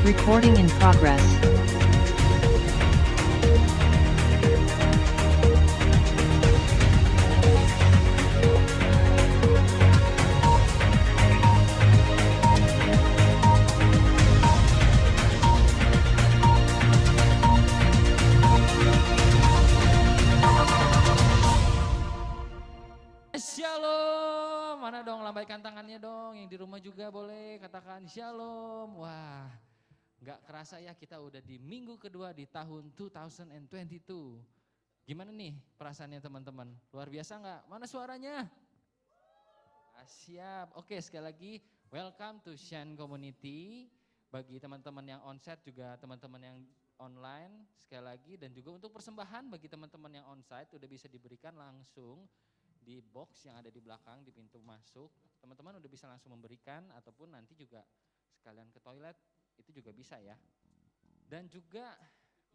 Recording in progress. Shalom, mana dong lambaikan tangannya dong, yang di rumah juga boleh katakan shalom. Wah, gak kerasa ya kita udah di minggu kedua di tahun 2022. Gimana nih perasaannya teman-teman? Luar biasa gak? Mana suaranya? Siap, oke sekali lagi welcome to Shine Community. Bagi teman-teman yang onsite juga teman-teman yang online sekali lagi. Dan juga untuk persembahan bagi teman-teman yang onsite udah bisa diberikan langsung di box yang ada di belakang di pintu masuk. Teman-teman udah bisa langsung memberikan ataupun nanti juga sekalian ke toilet itu juga bisa ya. Dan juga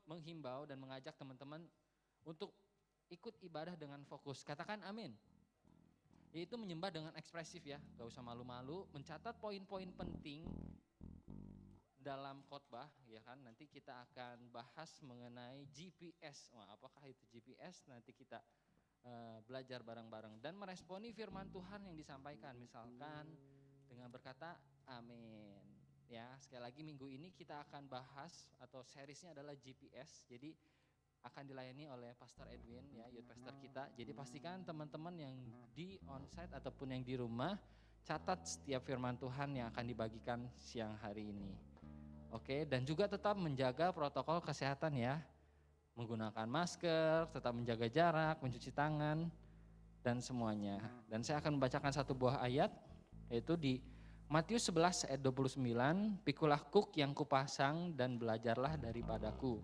menghimbau dan mengajak teman-teman untuk ikut ibadah dengan fokus. Katakan amin. Yaitu menyembah dengan ekspresif ya, gak usah malu-malu, mencatat poin-poin penting dalam khotbah ya kan. Nanti kita akan bahas mengenai GPS. Wah, apakah itu GPS? Nanti kita belajar bareng-bareng dan meresponi firman Tuhan yang disampaikan, misalkan dengan berkata amin. Ya, sekali lagi minggu ini kita akan bahas atau seriesnya adalah GPS. Jadi akan dilayani oleh Pastor Edwin ya, youth pastor kita. Jadi pastikan teman-teman yang di onsite ataupun yang di rumah catat setiap firman Tuhan yang akan dibagikan siang hari ini. Oke, dan juga tetap menjaga protokol kesehatan ya. Menggunakan masker, tetap menjaga jarak, mencuci tangan, dan semuanya. Dan saya akan membacakan satu buah ayat, yaitu di Matius 11 ayat 29, pikulah kuk yang kupasang dan belajarlah daripadaku,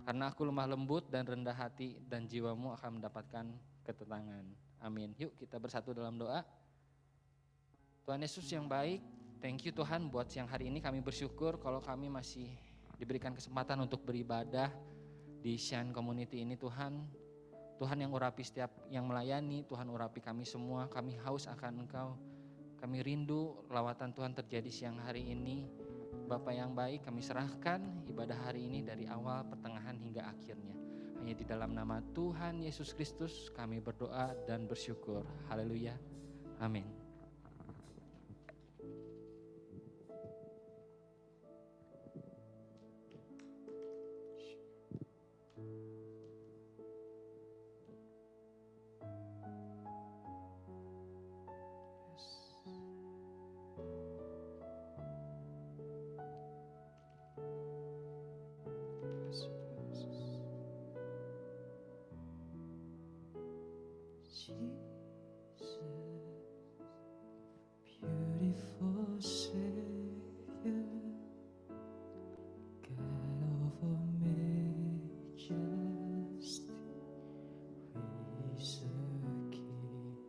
karena aku lemah lembut dan rendah hati, dan jiwamu akan mendapatkan ketenangan. Amin. Yuk kita bersatu dalam doa. Tuhan Yesus yang baik, thank you Tuhan buat siang hari ini. Kami bersyukur kalau kami masih diberikan kesempatan untuk beribadah di Shine Community ini Tuhan. Tuhan yang urapi setiap yang melayani, Tuhan urapi kami semua. Kami haus akan Engkau. Kami rindu lawatan Tuhan terjadi siang hari ini. Bapa yang baik, kami serahkan ibadah hari ini dari awal, pertengahan hingga akhirnya. Hanya di dalam nama Tuhan Yesus Kristus kami berdoa dan bersyukur. Haleluya. Amin. Jesus, beautiful Savior, God of all majesty, risen King,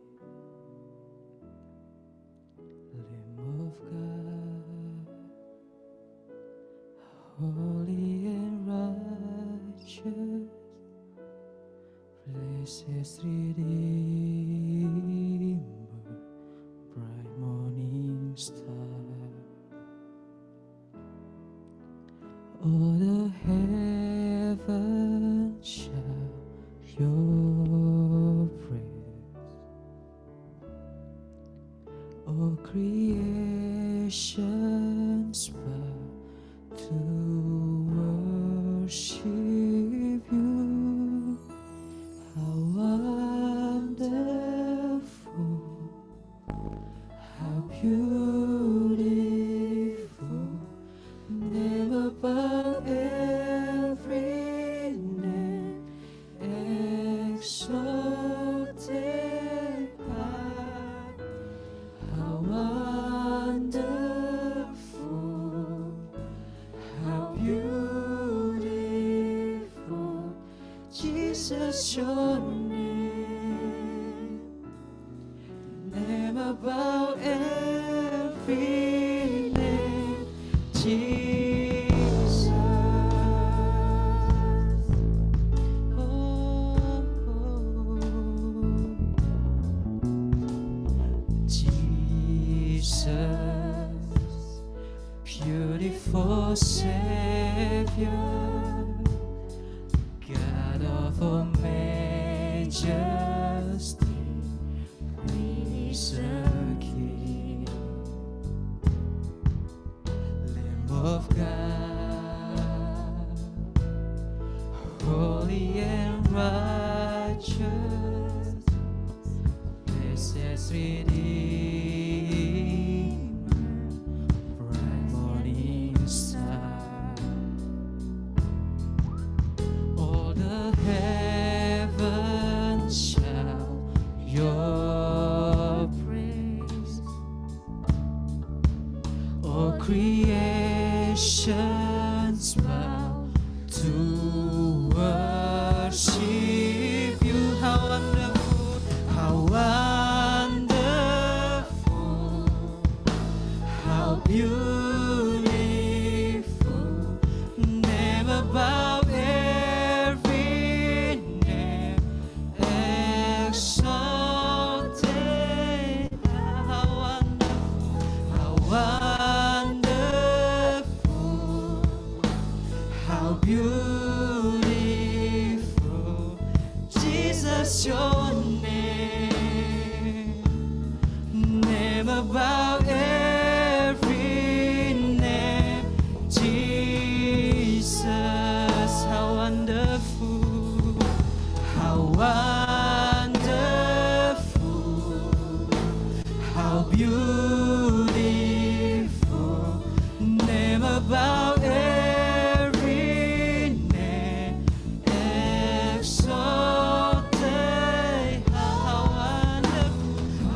Lamb of God, holy and righteous, blessed Redeemer, bright morning star. All the heavens shout your praise. All creations bow to worship you. How wonderful, how beautiful, name above every name, exalted high. How wonderful, how beautiful, Jesus, your name above every name, Jesus. Oh, Jesus, beautiful oh Savior, God of all majesty, risen King, Lamb of God, holy and righteous, blessed Redeemer, bright morning star. All the heavens shout your praise. All creations bow to worship you. How wonderful, how wonderful, how beautiful, name above every name, exalted. How wonderful, how beautiful, Jesus, your name above every name, Jesus. How wonderful, how wonderful, how beautiful, name above every name, exalted.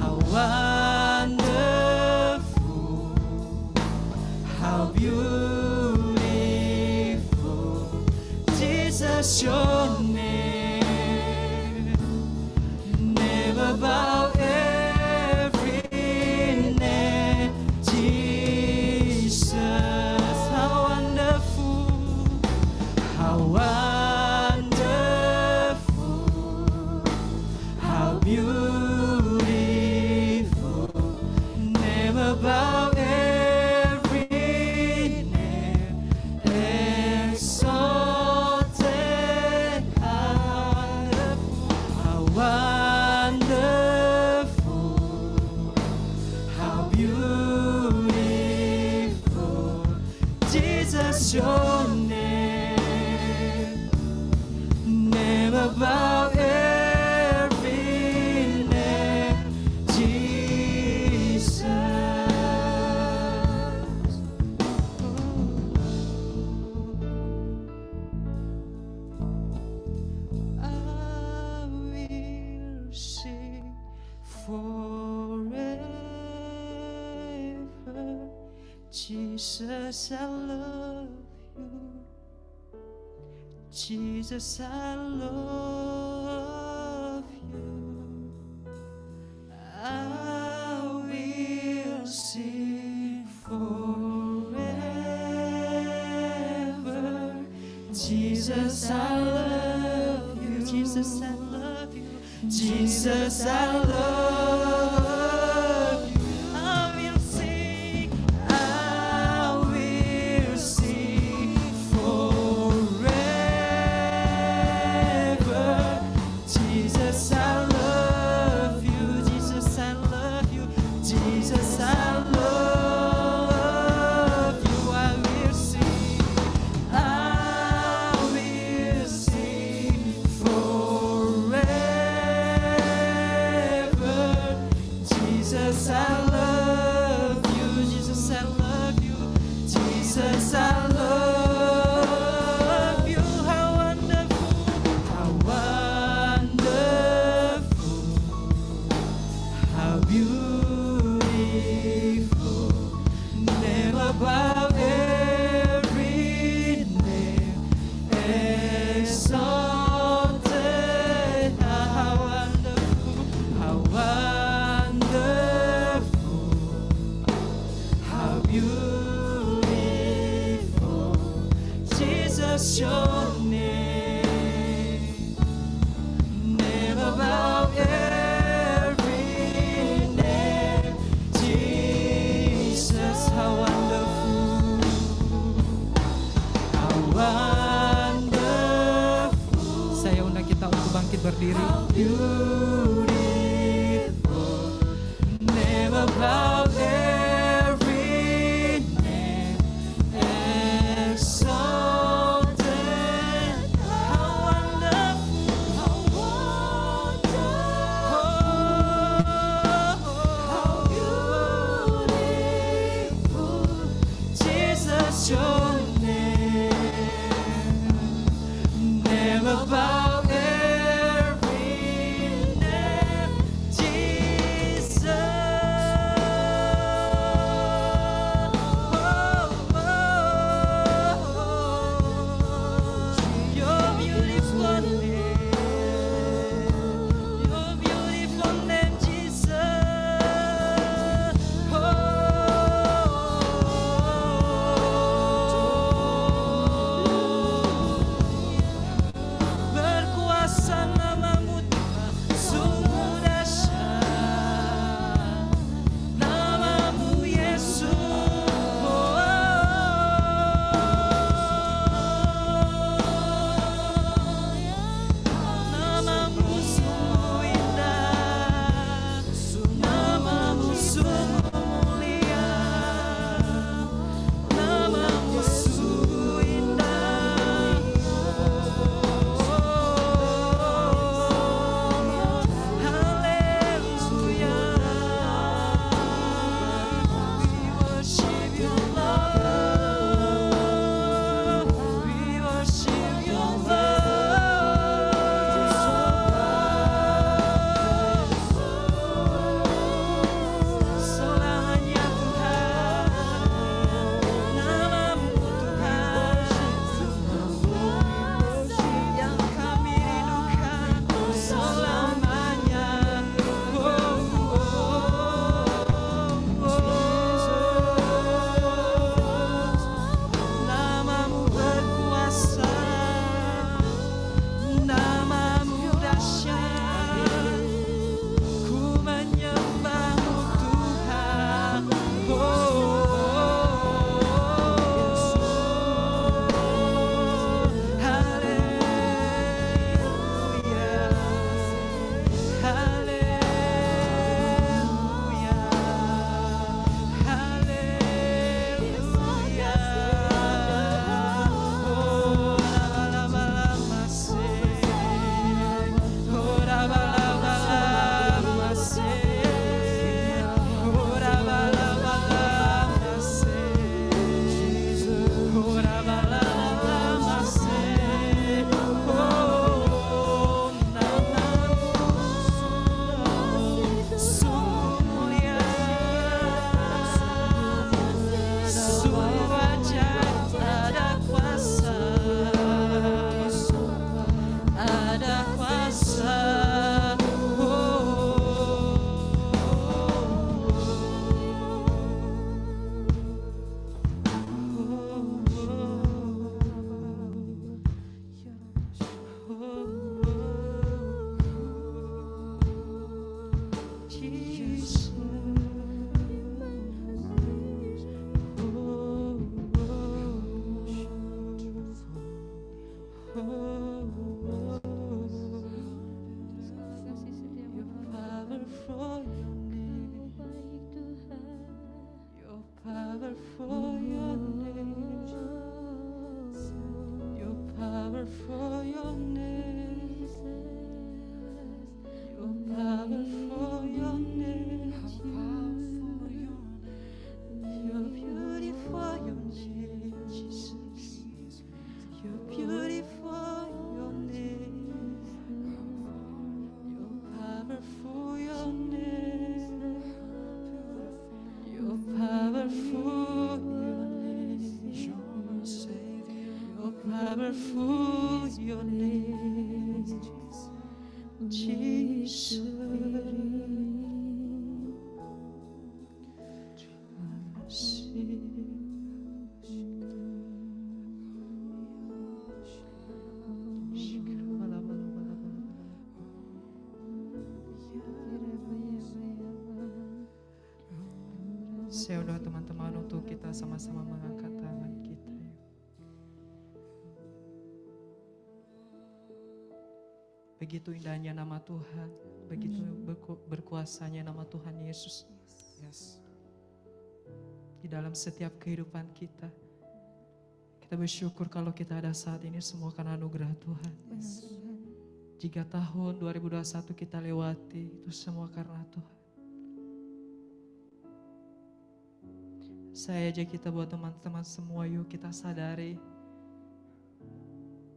How wonderful, how beautiful, Jesus, your name above every name, Jesus. How wonderful, how wonderful, how beautiful, name above every name, exalted. How wonderful, how beautiful, Jesus, your name above every name, Jesus. I will sing forever, Jesus, I love you. Jesus, I love you. I will sing forever. Jesus, I love you. Jesus, I love you. Jesus, I love you. I will sing forever. Jesus, I love you. Jesus, I love you. Jesus, I love you. I will sing forever. Jesus, I love you. Jesus, I love you. Jesus, I love you. How wonderful, how wonderful, how beautiful, name above every name, exalted. How wonderful, how wonderful, how beautiful, Jesus, your name above every name, Jesus. How wonderful, berdiri. Beautiful, name above every name, exalted. How wonderful, how beautiful, Jesus, your name above every name, Jesus. Your beautiful name, Jesus. Berkuasa namamu Tuhan, sungguh dahsyat. Namamu Yesus. Namamu sungguh indah, namamu sungguh mulia, namamu sungguh indah. Hallelujah, we worship you, Lord. We worship you, Lord. Selamanya Tuhan, namamu Tuhan, yang kami rindukan selamanya. Namamu berkuasa, namamu dahsyat, ku menyembahmu Tuhan. Ada kuasa, powerful your name, your powerful your name, your powerful your name, your beautiful your name, Jesus, your beautiful your name, your powerful your name, your powerful your name, your powerful your name, Jesus. Saya doa teman-teman untuk kita sama-sama mengangkat tangan kita. Begitu indahnya nama Tuhan, begitu berkuasanya nama Tuhan Yesus. Yes. Di dalam setiap kehidupan kita, kita bersyukur kalau kita ada saat ini semua karena anugerah Tuhan. Yes. Jika tahun 2021 kita lewati, itu semua karena Tuhan. Saya ajak kita buat teman-teman semua, yuk kita sadari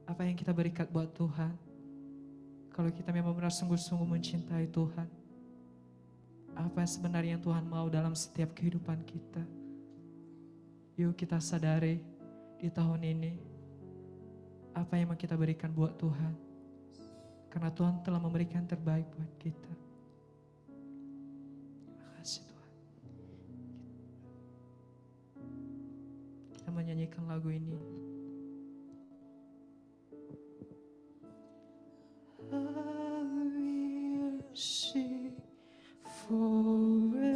apa yang kita berikan buat Tuhan. Kalau kita memang benar sungguh-sungguh mencintai Tuhan, apa yang sebenarnya yang Tuhan mau dalam setiap kehidupan kita. Yuk kita sadari di tahun ini, apa yang mau kita berikan buat Tuhan. Karena Tuhan telah memberikan terbaik buat kita. Terima kasih Tuhan. Kita menyanyikan lagu ini. I will sing forever.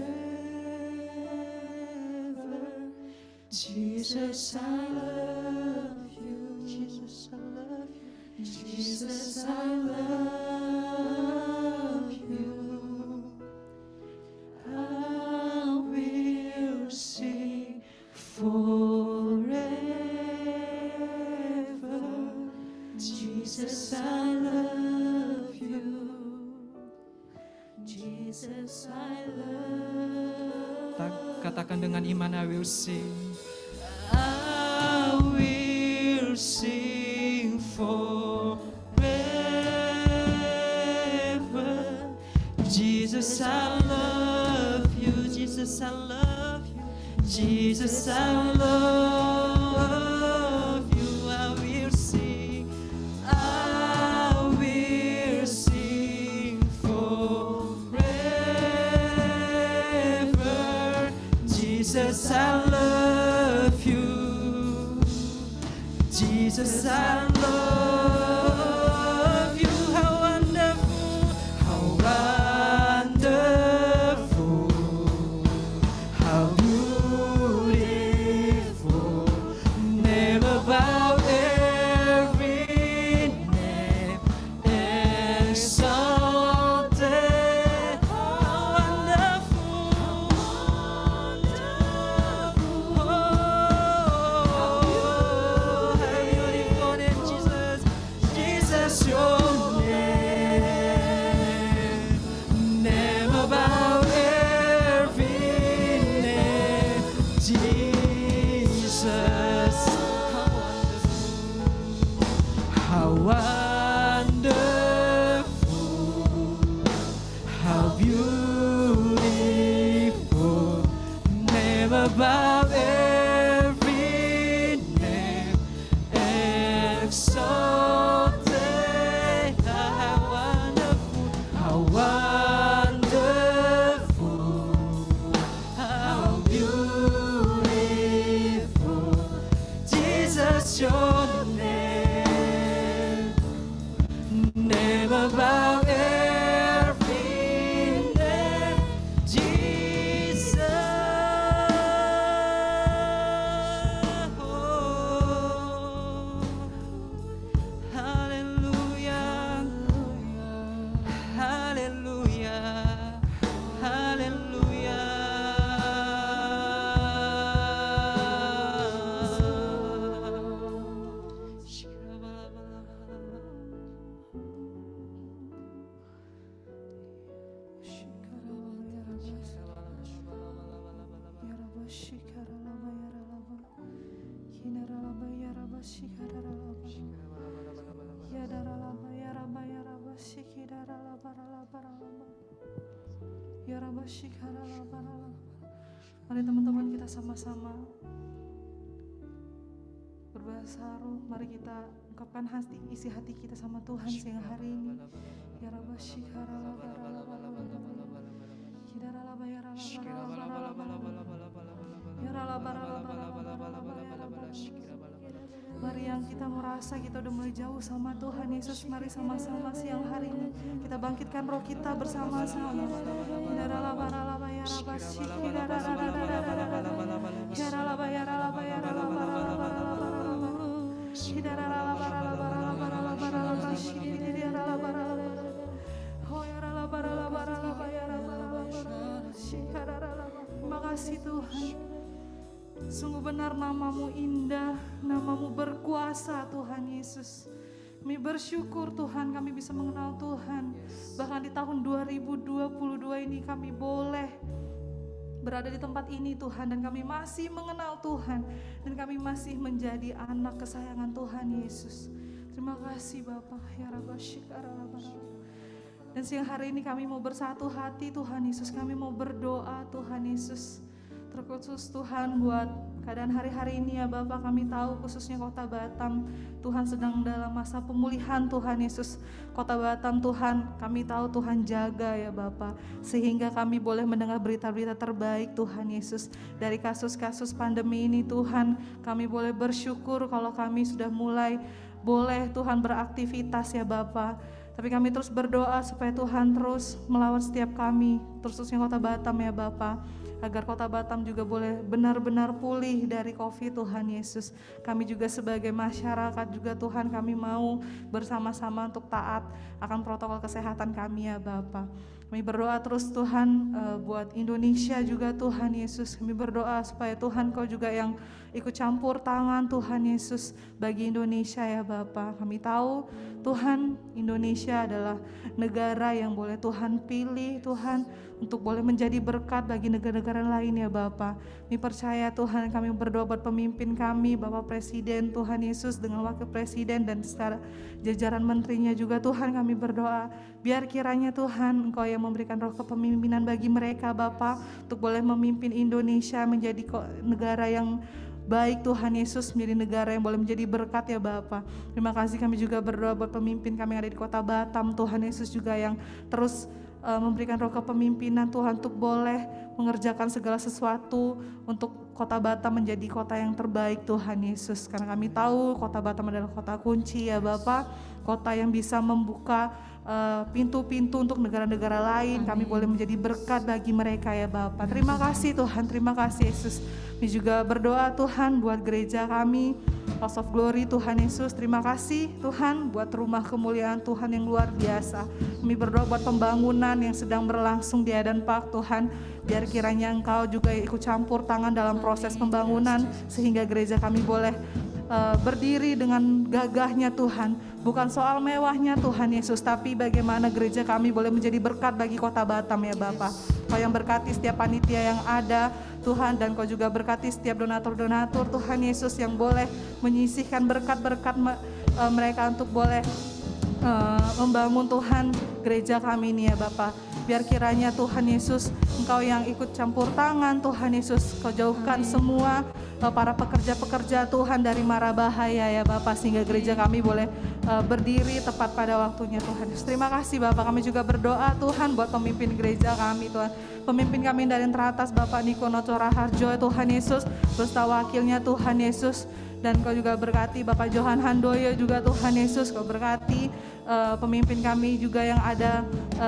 Jesus, I love you. Jesus, I love you. Jesus, I love you. I will sing forever. Jesus, I love you. Jesus, I love. Katakan dengan iman, I will sing. I will sing forever. Jesus, I love you. Jesus, I love you. Jesus, I love you. I will sing. I will sing forever. Jesus, I love you. Jesus, I love you. How wonderful, how wonderful, how beautiful. Name above every name exalted. How wonderful, how beautiful name, Jesus, Jesus, your name. Name above every name, Jesus. How wonderful, how beautiful. Name above every name exalted. How wonderful, how wonderful, how beautiful. Jesus, your name. Name above every name, Jesus. Oh, hallelujah, hallelujah, Mari teman-teman kita sama-sama berbahasa roh. Mari kita ungkapkan isi hati kita sama Tuhan siang hari ini. Ya Rabba Shikara Mari yang kita merasa kita udah mulai jauh sama Tuhan Yesus, mari sama-sama siang hari ini kita bangkitkan roh kita bersama-sama. kasih Tuhan. Sungguh benar nama-Mu indah, nama-Mu berkuasa Tuhan Yesus. Kami bersyukur Tuhan kami bisa mengenal Tuhan. Bahkan di tahun 2022 ini kami boleh berada di tempat ini Tuhan, dan kami masih mengenal Tuhan, dan kami masih menjadi anak kesayangan Tuhan Yesus. Terima kasih Bapa, ya Rabba Syikara. Dan siang hari ini kami mau bersatu hati Tuhan Yesus, kami mau berdoa Tuhan Yesus. Terkhusus Tuhan buat keadaan hari-hari ini ya Bapak, kami tahu khususnya Kota Batam, Tuhan sedang dalam masa pemulihan Tuhan Yesus. Kota Batam Tuhan, kami tahu Tuhan jaga ya Bapak, sehingga kami boleh mendengar berita-berita terbaik Tuhan Yesus. Dari kasus-kasus pandemi ini Tuhan, kami boleh bersyukur kalau kami sudah mulai boleh Tuhan beraktivitas ya Bapak. Tapi kami terus berdoa supaya Tuhan terus melawat setiap kami, khususnya Kota Batam ya Bapak, agar Kota Batam juga boleh benar-benar pulih dari COVID Tuhan Yesus. Kami juga sebagai masyarakat juga Tuhan, kami mau bersama-sama untuk taat akan protokol kesehatan kami ya Bapak. Kami berdoa terus Tuhan buat Indonesia juga Tuhan Yesus. Kami berdoa supaya Tuhan Kau juga yang ikut campur tangan Tuhan Yesus bagi Indonesia ya Bapak. Kami tahu Tuhan, Indonesia adalah negara yang boleh Tuhan pilih Tuhan untuk boleh menjadi berkat bagi negara-negara lain ya Bapak. Kami percaya Tuhan, kami berdoa buat pemimpin kami, Bapak Presiden Tuhan Yesus dengan Wakil Presiden dan secara jajaran menterinya juga Tuhan, kami berdoa biar kiranya Tuhan Engkau yang memberikan roh kepemimpinan bagi mereka Bapak, untuk boleh memimpin Indonesia menjadi negara yang baik Tuhan Yesus, menjadi negara yang boleh menjadi berkat ya Bapak. Terima kasih, kami juga berdoa buat pemimpin kami yang ada di Kota Batam Tuhan Yesus juga yang terus memberikan roh kepemimpinan Tuhan untuk boleh mengerjakan segala sesuatu untuk Kota Batam menjadi kota yang terbaik Tuhan Yesus. Karena kami tahu Kota Batam adalah kota kunci ya Bapak, kota yang bisa membuka pintu-pintu untuk negara-negara lain. Kami boleh menjadi berkat bagi mereka ya Bapak. Terima kasih Tuhan, terima kasih Yesus. Kami juga berdoa Tuhan buat gereja kami, House of Glory Tuhan Yesus. Terima kasih Tuhan buat rumah kemuliaan Tuhan yang luar biasa. Kami berdoa buat pembangunan yang sedang berlangsung di Eden Park Tuhan. Biar kiranya Engkau juga ikut campur tangan dalam proses pembangunan, sehingga gereja kami boleh berdiri dengan gagahnya Tuhan. Bukan soal mewahnya Tuhan Yesus, tapi bagaimana gereja kami boleh menjadi berkat bagi Kota Batam ya Bapak. Kau yang berkati setiap panitia yang ada Tuhan, dan Kau juga berkati setiap donatur-donatur Tuhan Yesus yang boleh menyisihkan berkat-berkat mereka untuk boleh membangun Tuhan gereja kami ini ya Bapak. Biar kiranya Tuhan Yesus, Engkau yang ikut campur tangan Tuhan Yesus, Kau jauhkan semua para pekerja-pekerja Tuhan dari mara bahaya ya Bapak, sehingga gereja kami boleh berdiri tepat pada waktunya Tuhan Yesus. Terima kasih Bapak, kami juga berdoa Tuhan buat pemimpin gereja kami Tuhan. Pemimpin kami dari yang teratas Bapak Niko Nocora Harjo Tuhan Yesus, beserta wakilnya Tuhan Yesus. Dan Kau juga berkati Bapak Johan Handoyo juga Tuhan Yesus. Kau berkati pemimpin kami juga yang ada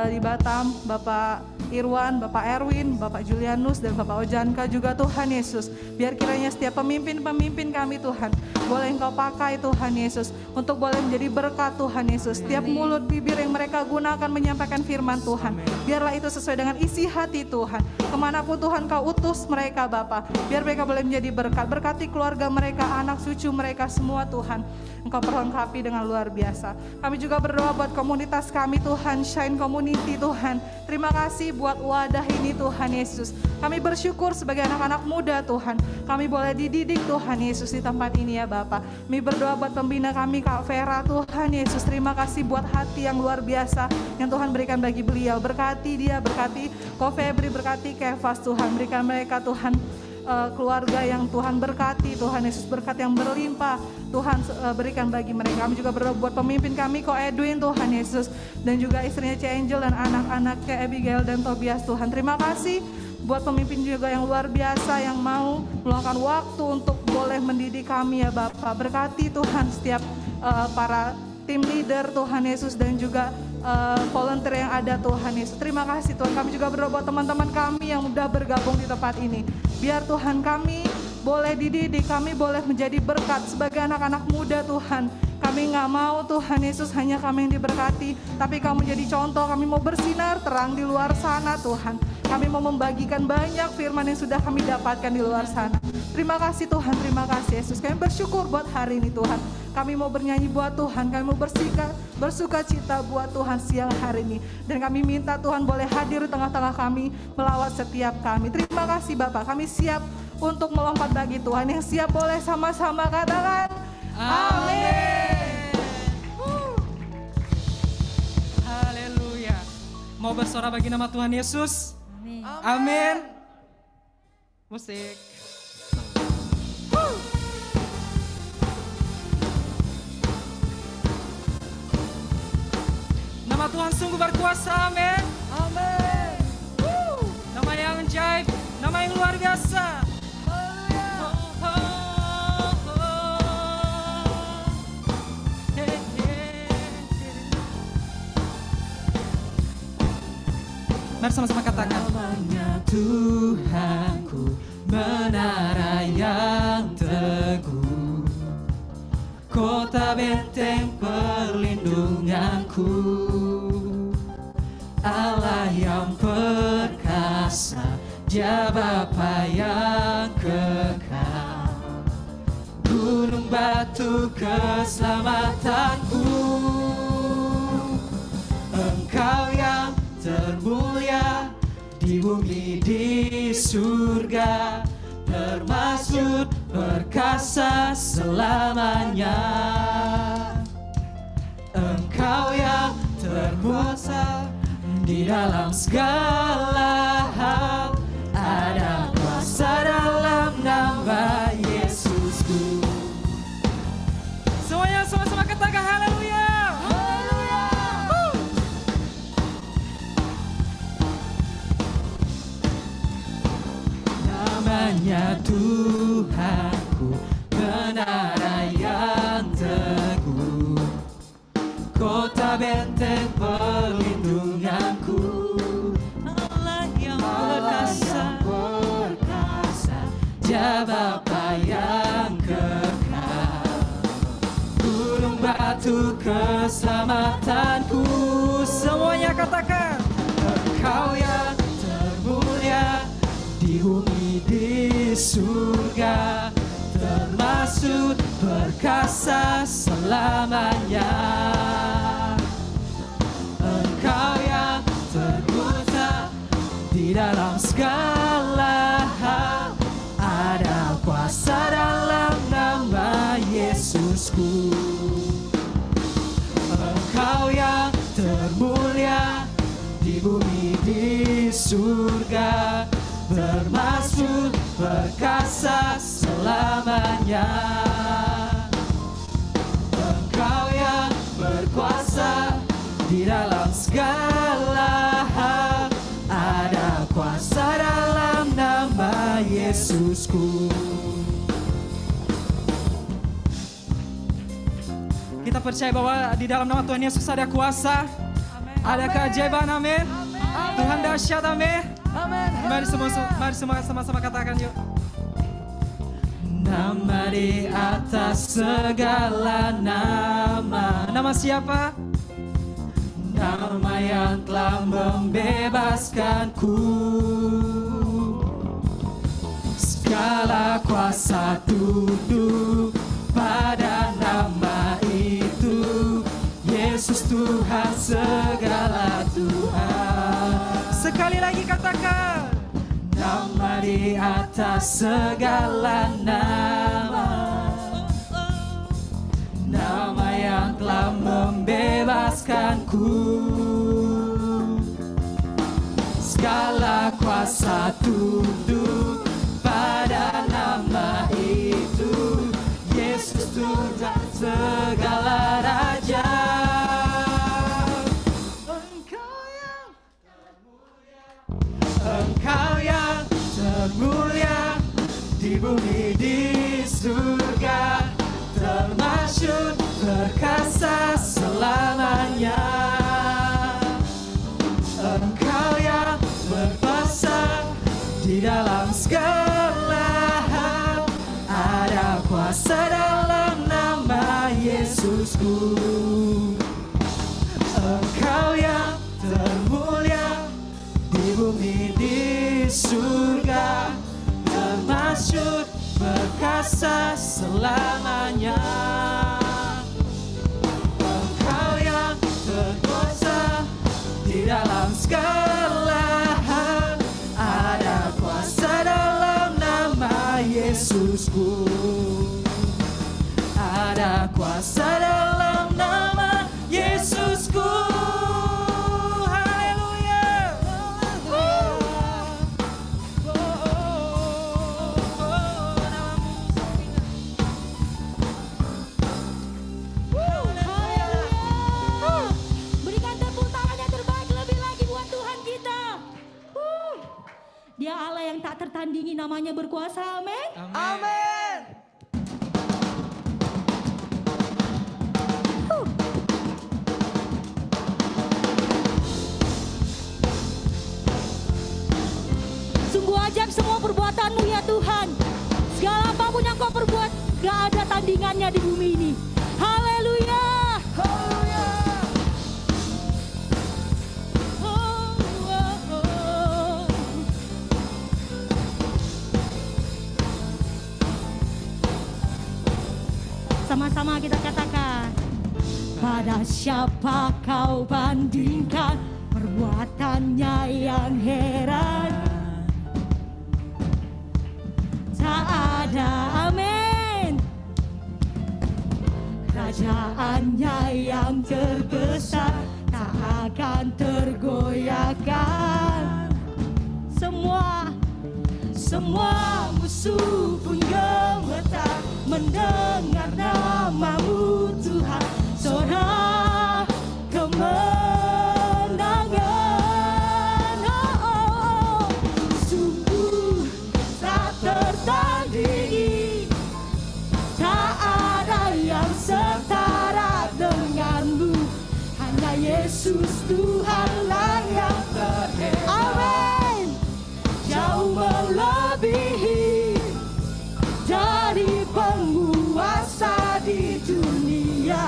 di Batam, Bapak Irwan, Bapak Erwin, Bapak Julianus, dan Bapak Ojanka juga Tuhan Yesus. Biar kiranya setiap pemimpin-pemimpin kami Tuhan, boleh Engkau pakai Tuhan Yesus, untuk boleh menjadi berkat Tuhan Yesus. Setiap mulut bibir yang mereka gunakan menyampaikan firman Tuhan, biarlah itu sesuai dengan isi hati Tuhan. Kemanapun Tuhan Kau utus mereka Bapa, biar mereka boleh menjadi berkat. Berkati keluarga mereka, anak cucu mereka semua Tuhan. Engkau perlengkapi dengan luar biasa. Kami juga berdoa buat komunitas kami Tuhan, Shine Community Tuhan. Terima kasih buat wadah ini Tuhan Yesus. Kami bersyukur sebagai anak-anak muda Tuhan, kami boleh dididik Tuhan Yesus di tempat ini ya Bapak. Kami berdoa buat pembina kami Kak Vera Tuhan Yesus. Terima kasih buat hati yang luar biasa yang Tuhan berikan bagi beliau. Berkati dia, berkati Ko Febri, berkati Kefas Tuhan. Berikan mereka Tuhan keluarga yang Tuhan berkati Tuhan Yesus, berkat yang berlimpah Tuhan berikan bagi mereka. Kami juga berdoa buat pemimpin kami Ko Edwin Tuhan Yesus, dan juga istrinya C Angel dan anak-anaknya Abigail dan Tobias Tuhan. Terima kasih buat pemimpin juga yang luar biasa yang mau meluangkan waktu untuk boleh mendidik kami ya Bapak. Berkati Tuhan setiap para tim leader Tuhan Yesus, dan juga volunteer yang ada Tuhan Yesus. Terima kasih Tuhan. Kami juga berdoa buat teman-teman kami yang sudah bergabung di tempat ini. Biar Tuhan kami boleh dididik, kami boleh menjadi berkat sebagai anak-anak muda Tuhan. Kami gak mau Tuhan Yesus hanya kami yang diberkati, tapi Kau menjadi contoh. Kami mau bersinar terang di luar sana Tuhan. Kami mau membagikan banyak firman yang sudah kami dapatkan di luar sana. Terima kasih Tuhan, terima kasih Yesus. Kami bersyukur buat hari ini Tuhan. Kami mau bernyanyi buat Tuhan, kami mau bersuka cita buat Tuhan siang hari ini. Dan kami minta Tuhan boleh hadir di tengah-tengah kami, melawat setiap kami. Terima kasih Bapak, kami siap untuk melompat bagi Tuhan. Yang siap boleh sama-sama katakan amin. Haleluya. Mau bersorak bagi nama Tuhan Yesus? Amin. Amin. Musik. Nama Tuhan sungguh berkuasa, amin. Amin. Nama yang ajaib, nama yang luar biasa. Mari sama-sama katakan. Namanya Tuhanku, menara yang teguh, kota benteng perlindunganku, Allah yang perkasa, Dia Bapa yang kekal, gunung batu keselamatanku, Engkau yang termulia di bumi di surga, termaksud perkasa selamanya. Engkau yang terkuasa di dalam segala hal, ada kuasa dalam nama Yesusku. Semuanya sama-sama katakan haleluya. Namanya Tuhanku, menara yang teguh, kota benteng perlindunganku, Allah yang perkasa, Dia Bapa yang kekal, gunung batu keselamatanku. Semuanya katakan, Engkau yang termulia di bumi di surga, termaksud perkasa selamanya. Engkau yang terkuasa di dalam segala hal, ada kuasa dalam nama Yesusku. Engkau yang termulia di bumi di surga, bermaksud perkasa selamanya. Engkau yang berkuasa di dalam segala hal, ada kuasa dalam nama Yesusku. Kita percaya bahwa di dalam nama Tuhan Yesus ada kuasa, ada keajaiban, amin. Tuhan dahsyat, amin. Mari semua sama-sama katakan yuk. Nama di atas segala nama. Nama siapa? Nama yang telah membebaskanku. Segala kuasa tunduk pada nama itu. Yesus Tuhan, segala Tuhan. Sekali lagi katakan, nama di atas segala nama, nama yang telah membebaskanku. Segala kuasa tunduk pada nama itu. Yesus Tuhan, segala raja. Engkau yang termulia di bumi di surga, termasyhur perkasa selamanya. Engkau yang berkuasa di dalam segala hal, ada kuasa dalam nama Yesusku. Engkau yang termulia di bumi di surga, termasyur perkasa selamanya. Engkau yang berkuasa di dalam segala hal, ada kuasa dalam nama Yesusku, ada kuasa dalam nama Yesusku. Dia Allah yang tak tertandingi, namanya berkuasa. Amin. Amin. Sungguh ajaib semua perbuatan-Mu ya Tuhan. Segala apapun yang Kau perbuat, gak ada tandingannya di bumi ini. Haleluya. Haleluya. Sama-sama kita katakan, pada siapa Kau bandingkan perbuatannya yang heran? Tak ada, amin. Kerajaannya yang terbesar tak akan tergoyahkan. Semua musuh pun gemetar mendengar nama-Mu Tuhan. Sorak kemenangan, sungguh tak tertandingi, tak ada yang setara dengan-Mu. Hanya Yesus Tuhanlah yang terhebat. Amin. Jauh melebihi dari penguasa di dunia,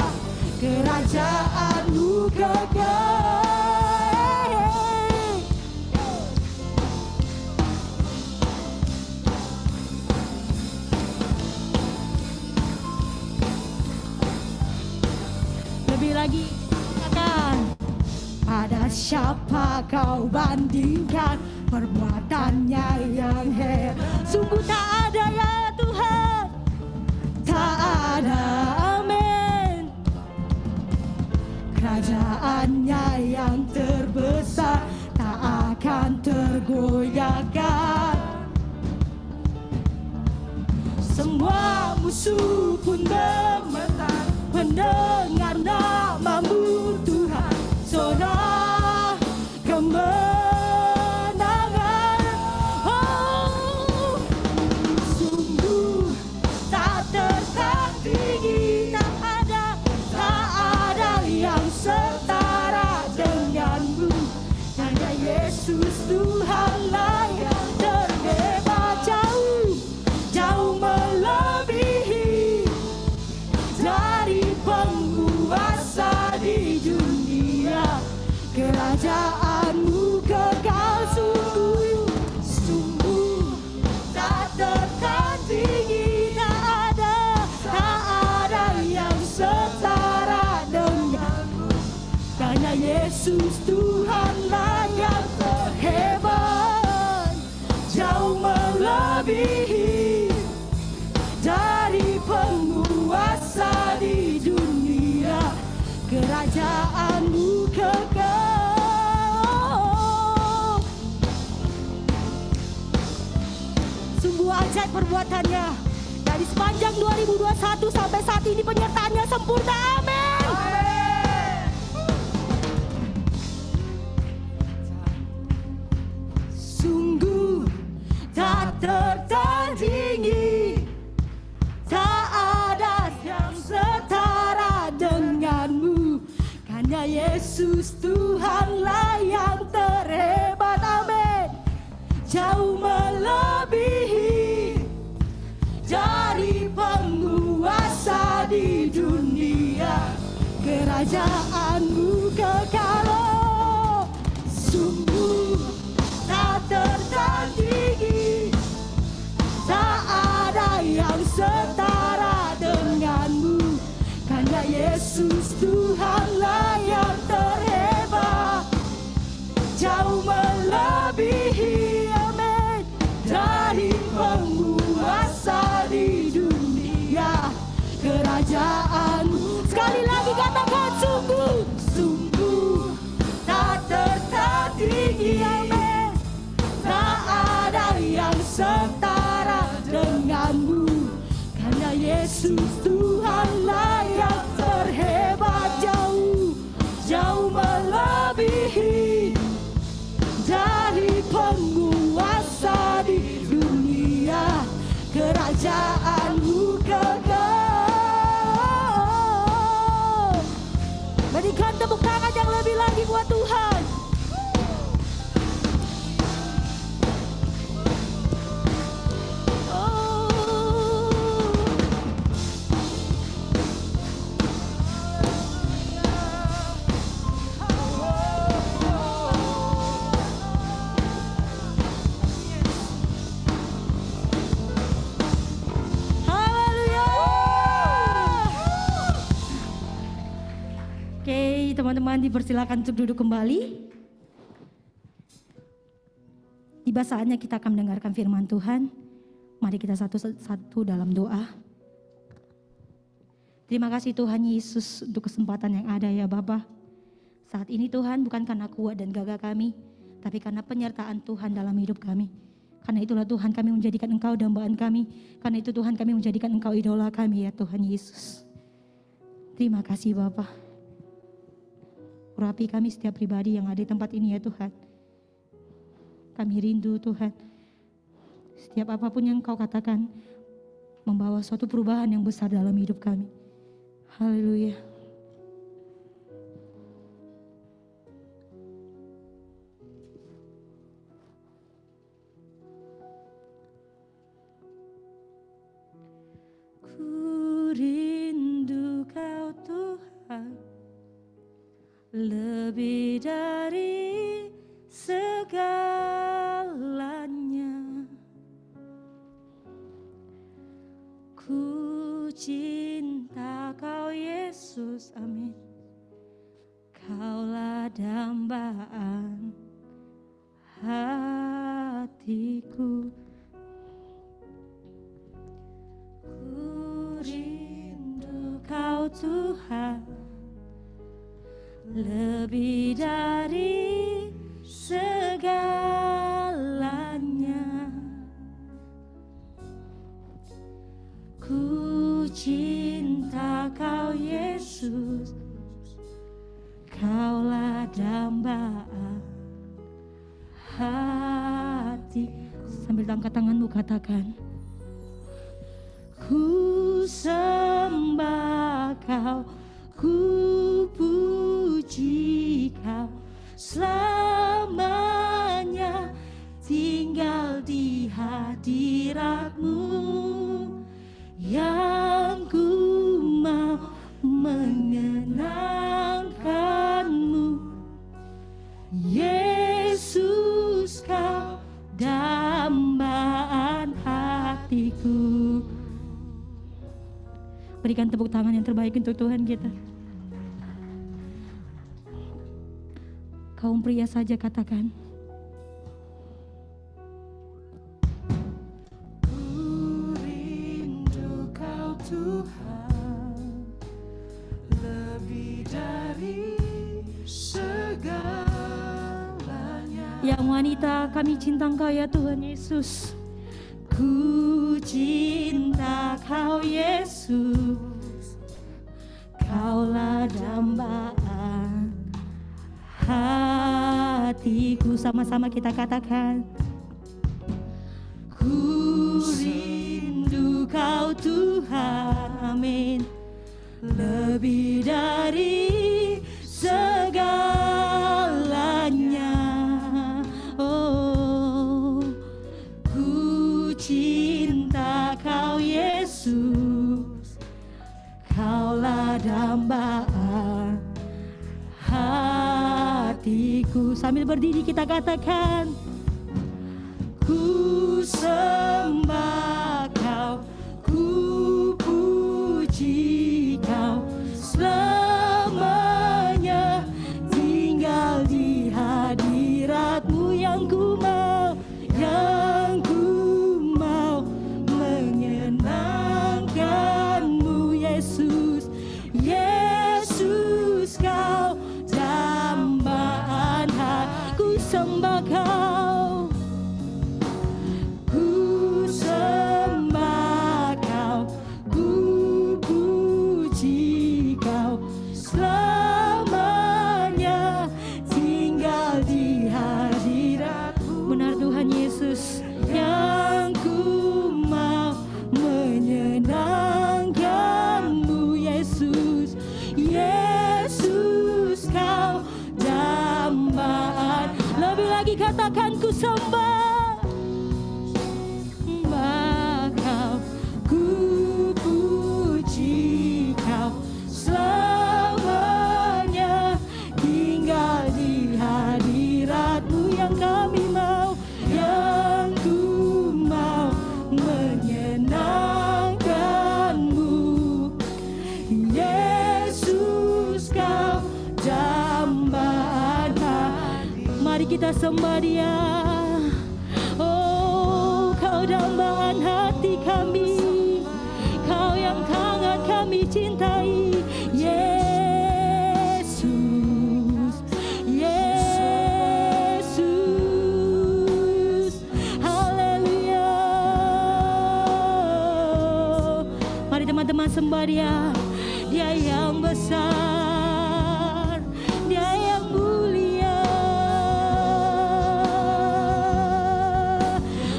kerajaan-Mu kekal. Lebih lagi katakan, pada siapa Kau bandingkan perbuatannya yang hebat? Sungguh tak ada ya Tuhan, tak ada, amin. Kerajaannya yang terbesar tak akan tergoyahkan. Semua musuh pun gemetar mendengar nama-Mu Tuhan. Sorak kemenangan, sungguh tak tertandingi, tak ada yang setara dengan-Mu. Hanya Yesus Tuhanlah yang terhebat. Jauh melebihi dari penguasa di dunia, kerajaan-Mu kekal. Sungguh tak tertandingi, tak ada yang setara dengan-Mu. Hanya Yesus Tuhanlah yang terhebat. Jauh melebihi dari penguasa di dunia, kerajaan-Mu kekal. Sungguh ajaib perbuatannya. Dari sepanjang 2021 sampai saat ini penyertaannya sempurna. Amin. Sungguh tak tertandingi, tak ada yang setara dengan-Mu. Hanya Yesus Tuhanlah yang terhebat. Amin. Jauh melebihi dari penguasa di dunia, kerajaan-Mu kekal. Sungguh kerajaanmu. Sekali lagi katakan sungguh, sungguh tak tertandingi. Amin. Tak ada yang setara denganmu, karena Yesus Tuhanlah yang terhebat, jauh, jauh melebihi dari penguasa di dunia. Kerajaanmu kekal. Berikan tepuk tangan yang lebih lagi buat Tuhan. Teman-teman dipersilakan untuk duduk kembali. Tiba saatnya kita akan mendengarkan firman Tuhan. Mari kita satu-satu dalam doa. Terima kasih Tuhan Yesus untuk kesempatan yang ada ya Bapa. Saat ini Tuhan bukan karena kuat dan gagah kami, tapi karena penyertaan Tuhan dalam hidup kami. Karena itulah Tuhan kami menjadikan Engkau dambaan kami. Karena itu Tuhan kami menjadikan Engkau idola kami ya Tuhan Yesus. Terima kasih Bapa. Urapi kami setiap pribadi yang ada di tempat ini ya Tuhan. Kami rindu Tuhan. Setiap apapun yang Kau katakan membawa suatu perubahan yang besar dalam hidup kami. Haleluya. Ku rindu Kau Tuhan, lebih dari segalanya. Ku cinta Kau Yesus, amin. Kaulah dambaan hatiku. Ku rindu Kau Tuhan, lebih dari segalanya. Ku cinta Kau Yesus, Kaulah dambaan hati. Sambil angkat tanganmu katakan, ku sembah Kau, ku puji Kau, selamanya tinggal di hadirat-Mu, yang ku mau mengenangkan-Mu. Yesus, Kau dambaan hatiku. Berikan tepuk tangan yang terbaik untuk Tuhan kita. Kaum pria saja katakan, ku rindu Kau Tuhan, lebih dari segalanya. Yang wanita, kami cinta Engkau ya Tuhan Yesus. Ku cinta Kau Yesus, Kaulah dambaan hatiku. Sama-sama kita katakan, ku rindu Kau Tuhan, amin, lebih dari segalanya. Oh, ku cinta Kau Yesus, Kaulah dambaan hatiku. Sambil berdiri kita katakan, ku sembah Kau, ku puji Kau, selamanya tinggal di hadirat-Mu, yang ku mau, yang ku mau menyenangkan-Mu Yesus. ku sembah Kau, ku puji Kau selamanya, tinggal di hadirat-Mu yang kami mau, yang ku mau menyenangkan-Mu. Yesus, Kau dambaan hati. Mari kita sembah Dia. Oh, Kau dambaan hati kami, Kau yang sangat kami cintai. Yesus, Yesus, haleluya. Mari teman-teman sembah Dia. Dia yang besar, Dia yang mulia.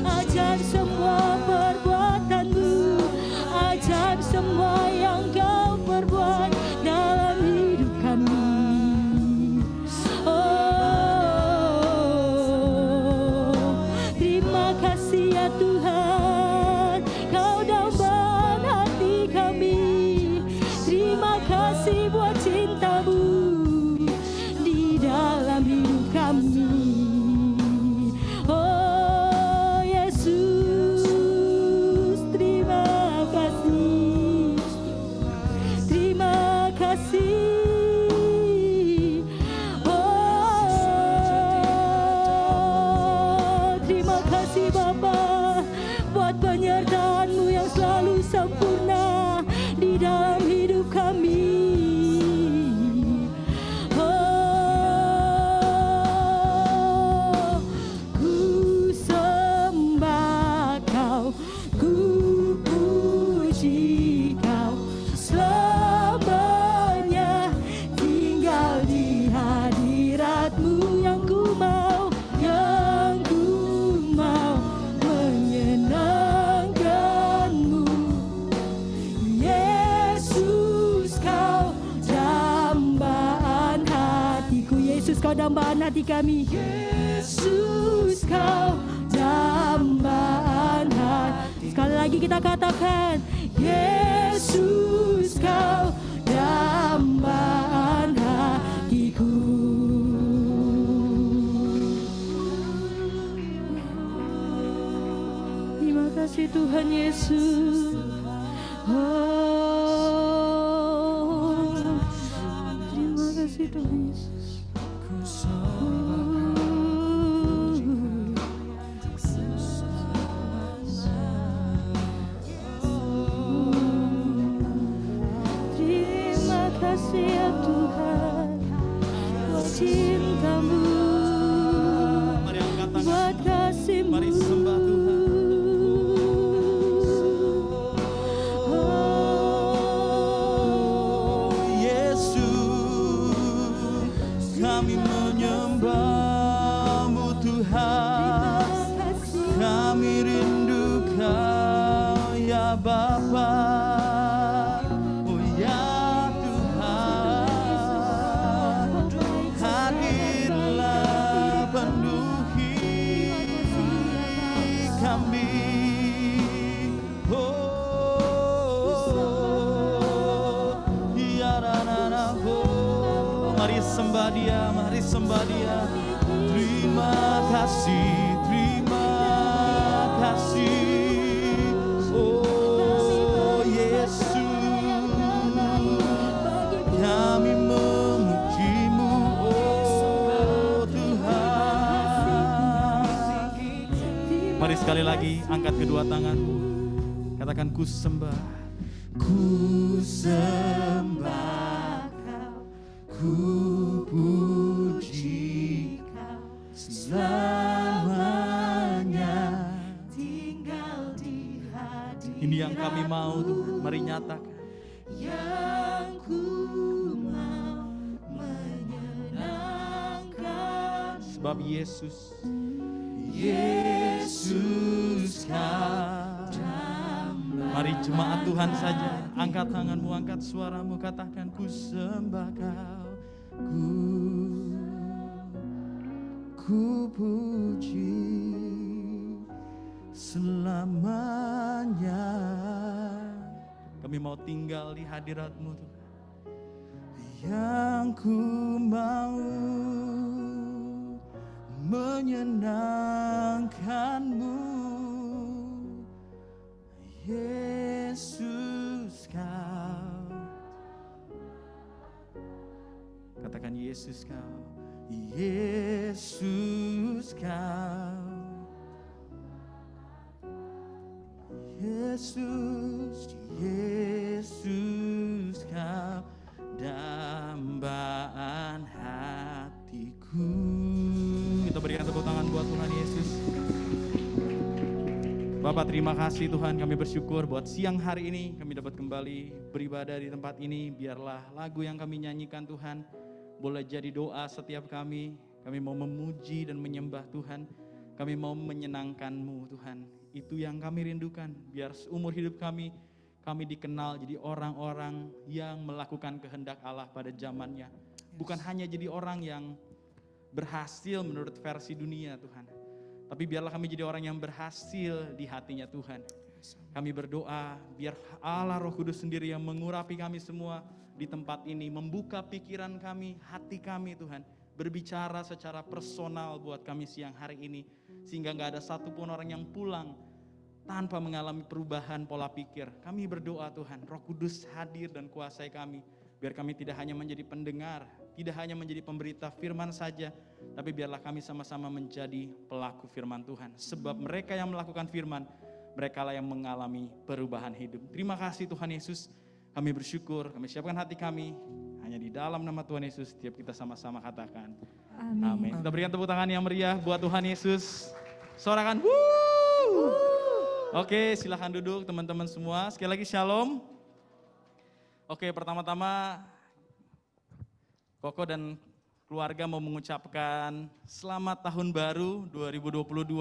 Ajar semua perbuatan-Mu, ajar semua yang Kau perbuat dalam hidup kami. Oh, terima kasih ya Tuhan, Kau dambaan hati kami. Terima kasih buat cinta-Mu di dalam hidup kami. Oh Yesus, terima kasih. Terima kasih. Oh, terima kasih Bapa buat penyertaan-Mu yang selalu sempurna di dalam hidup kami. Oh, ku sembah Kau, ku puji Kau selamanya, tinggal di hadirat-Mu yang ku mau, yang ku mau menyenangkan-Mu. Yesus, Kau dambaan hatiku. Yesus, Kau dambaan hati kami. Yesus, Kau dambaan hati. Sekali lagi kita katakan, Yesus, Kau dambaan hatiku. Terima kasih Tuhan Yesus. Oh, terima kasih Tuhan Yesus. Terima kasih ya Tuhan buat cinta-Mu, Mari angkat tangan. buat kasih-Mu. Mari sembah Tuhan. Yesus, kami menyembah-Mu Tuhan. Kami rindu Kau ya Bapa. Oh ya Tuhan, hadirlah penuhi kami. Oh, ya ranana, oh. Mari sembah Dia, mari sembah Dia. Terima kasih, terima kasih. Oh Yesus, kami memuji-Mu, oh Tuhan. Mari sekali lagi angkat kedua tanganmu, katakan ku sembah, ku sembah Kau, ku puji Kau selamanya, tinggal di hadirat. Ini yang kami mau Tuhan, mari nyatakan. Yang ku mau menyenangkan. Sebab Yesus, Yesus Kau. Mari jemaat Tuhan saja, angkat tanganmu, angkat suaramu, katakan ku sembah Kau, ku puji selamanya. Kami mau tinggal di hadirat-Mu Tuhan. Yang ku mau menyenangkan-Mu, Yesus Kau. Katakan Yesus Kau, Yesus Kau, Yesus, Yesus Kau, dambaan hatiku. Kita berikan tepuk tangan buat Tuhan Yesus. Bapak, terima kasih Tuhan, kami bersyukur buat siang hari ini kami dapat kembali beribadah di tempat ini. Biarlah lagu yang kami nyanyikan Tuhan boleh jadi doa setiap kami. Kami mau memuji dan menyembah Tuhan. Kami mau menyenangkan-Mu Tuhan. Itu yang kami rindukan. Biar seumur hidup kami dikenal jadi orang-orang yang melakukan kehendak Allah pada zamannya. Bukan hanya jadi orang yang berhasil menurut versi dunia Tuhan. Tapi biarlah kami jadi orang yang berhasil di hatinya Tuhan. Kami berdoa biar Allah Roh Kudus sendiri yang mengurapi kami semua di tempat ini. Membuka pikiran kami, hati kami Tuhan. Berbicara secara personal buat kami siang hari ini. Sehingga gak ada satupun orang yang pulang tanpa mengalami perubahan pola pikir. Kami berdoa Tuhan, Roh Kudus hadir dan kuasai kami. Biar kami tidak hanya menjadi pendengar, tidak hanya menjadi pemberita firman saja, tapi biarlah kami sama-sama menjadi pelaku firman Tuhan. Sebab mereka yang melakukan firman, mereka lah yang mengalami perubahan hidup. Terima kasih Tuhan Yesus, kami bersyukur, kami siapkan hati kami, hanya di dalam nama Tuhan Yesus, setiap kita sama-sama katakan, amin. Kita berikan tepuk tangan yang meriah buat Tuhan Yesus. Sorakan, wuuu. Oke, silahkan duduk teman-teman semua. Sekali lagi shalom. Oke, pertama-tama Koko dan keluarga mau mengucapkan selamat tahun baru 2022.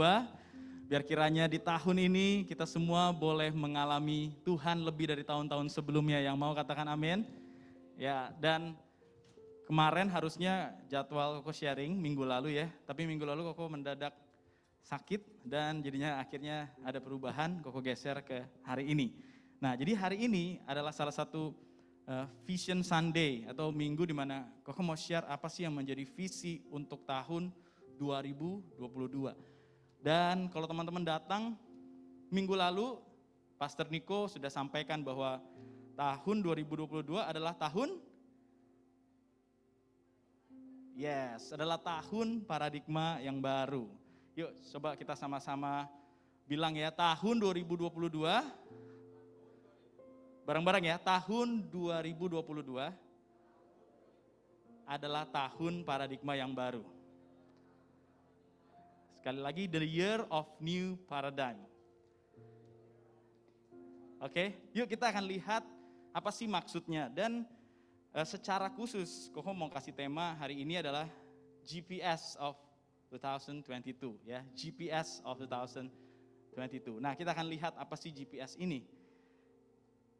Biar kiranya di tahun ini kita semua boleh mengalami Tuhan lebih dari tahun-tahun sebelumnya. Yang mau katakan amin. Ya, dan kemarin harusnya jadwal Koko sharing minggu lalu ya. Tapi minggu lalu Koko mendadak sakit dan jadinya akhirnya ada perubahan, Koko geser ke hari ini. Nah, jadi hari ini adalah salah satu Vision Sunday atau minggu di mana Koko mau share apa sih yang menjadi visi untuk tahun 2022. Dan kalau teman-teman datang minggu lalu, Pastor Niko sudah sampaikan bahwa tahun 2022 adalah adalah tahun paradigma yang baru. Yuk coba kita sama-sama bilang ya, tahun 2022. Bareng-bareng ya, tahun 2022 adalah tahun paradigma yang baru. Sekali lagi, the year of new paradigm. Oke, yuk kita akan lihat apa sih maksudnya. Dan secara khusus, Koko mau kasih tema hari ini adalah GPS of 2022 ya, GPS of 2022. Nah, kita akan lihat apa sih GPS ini.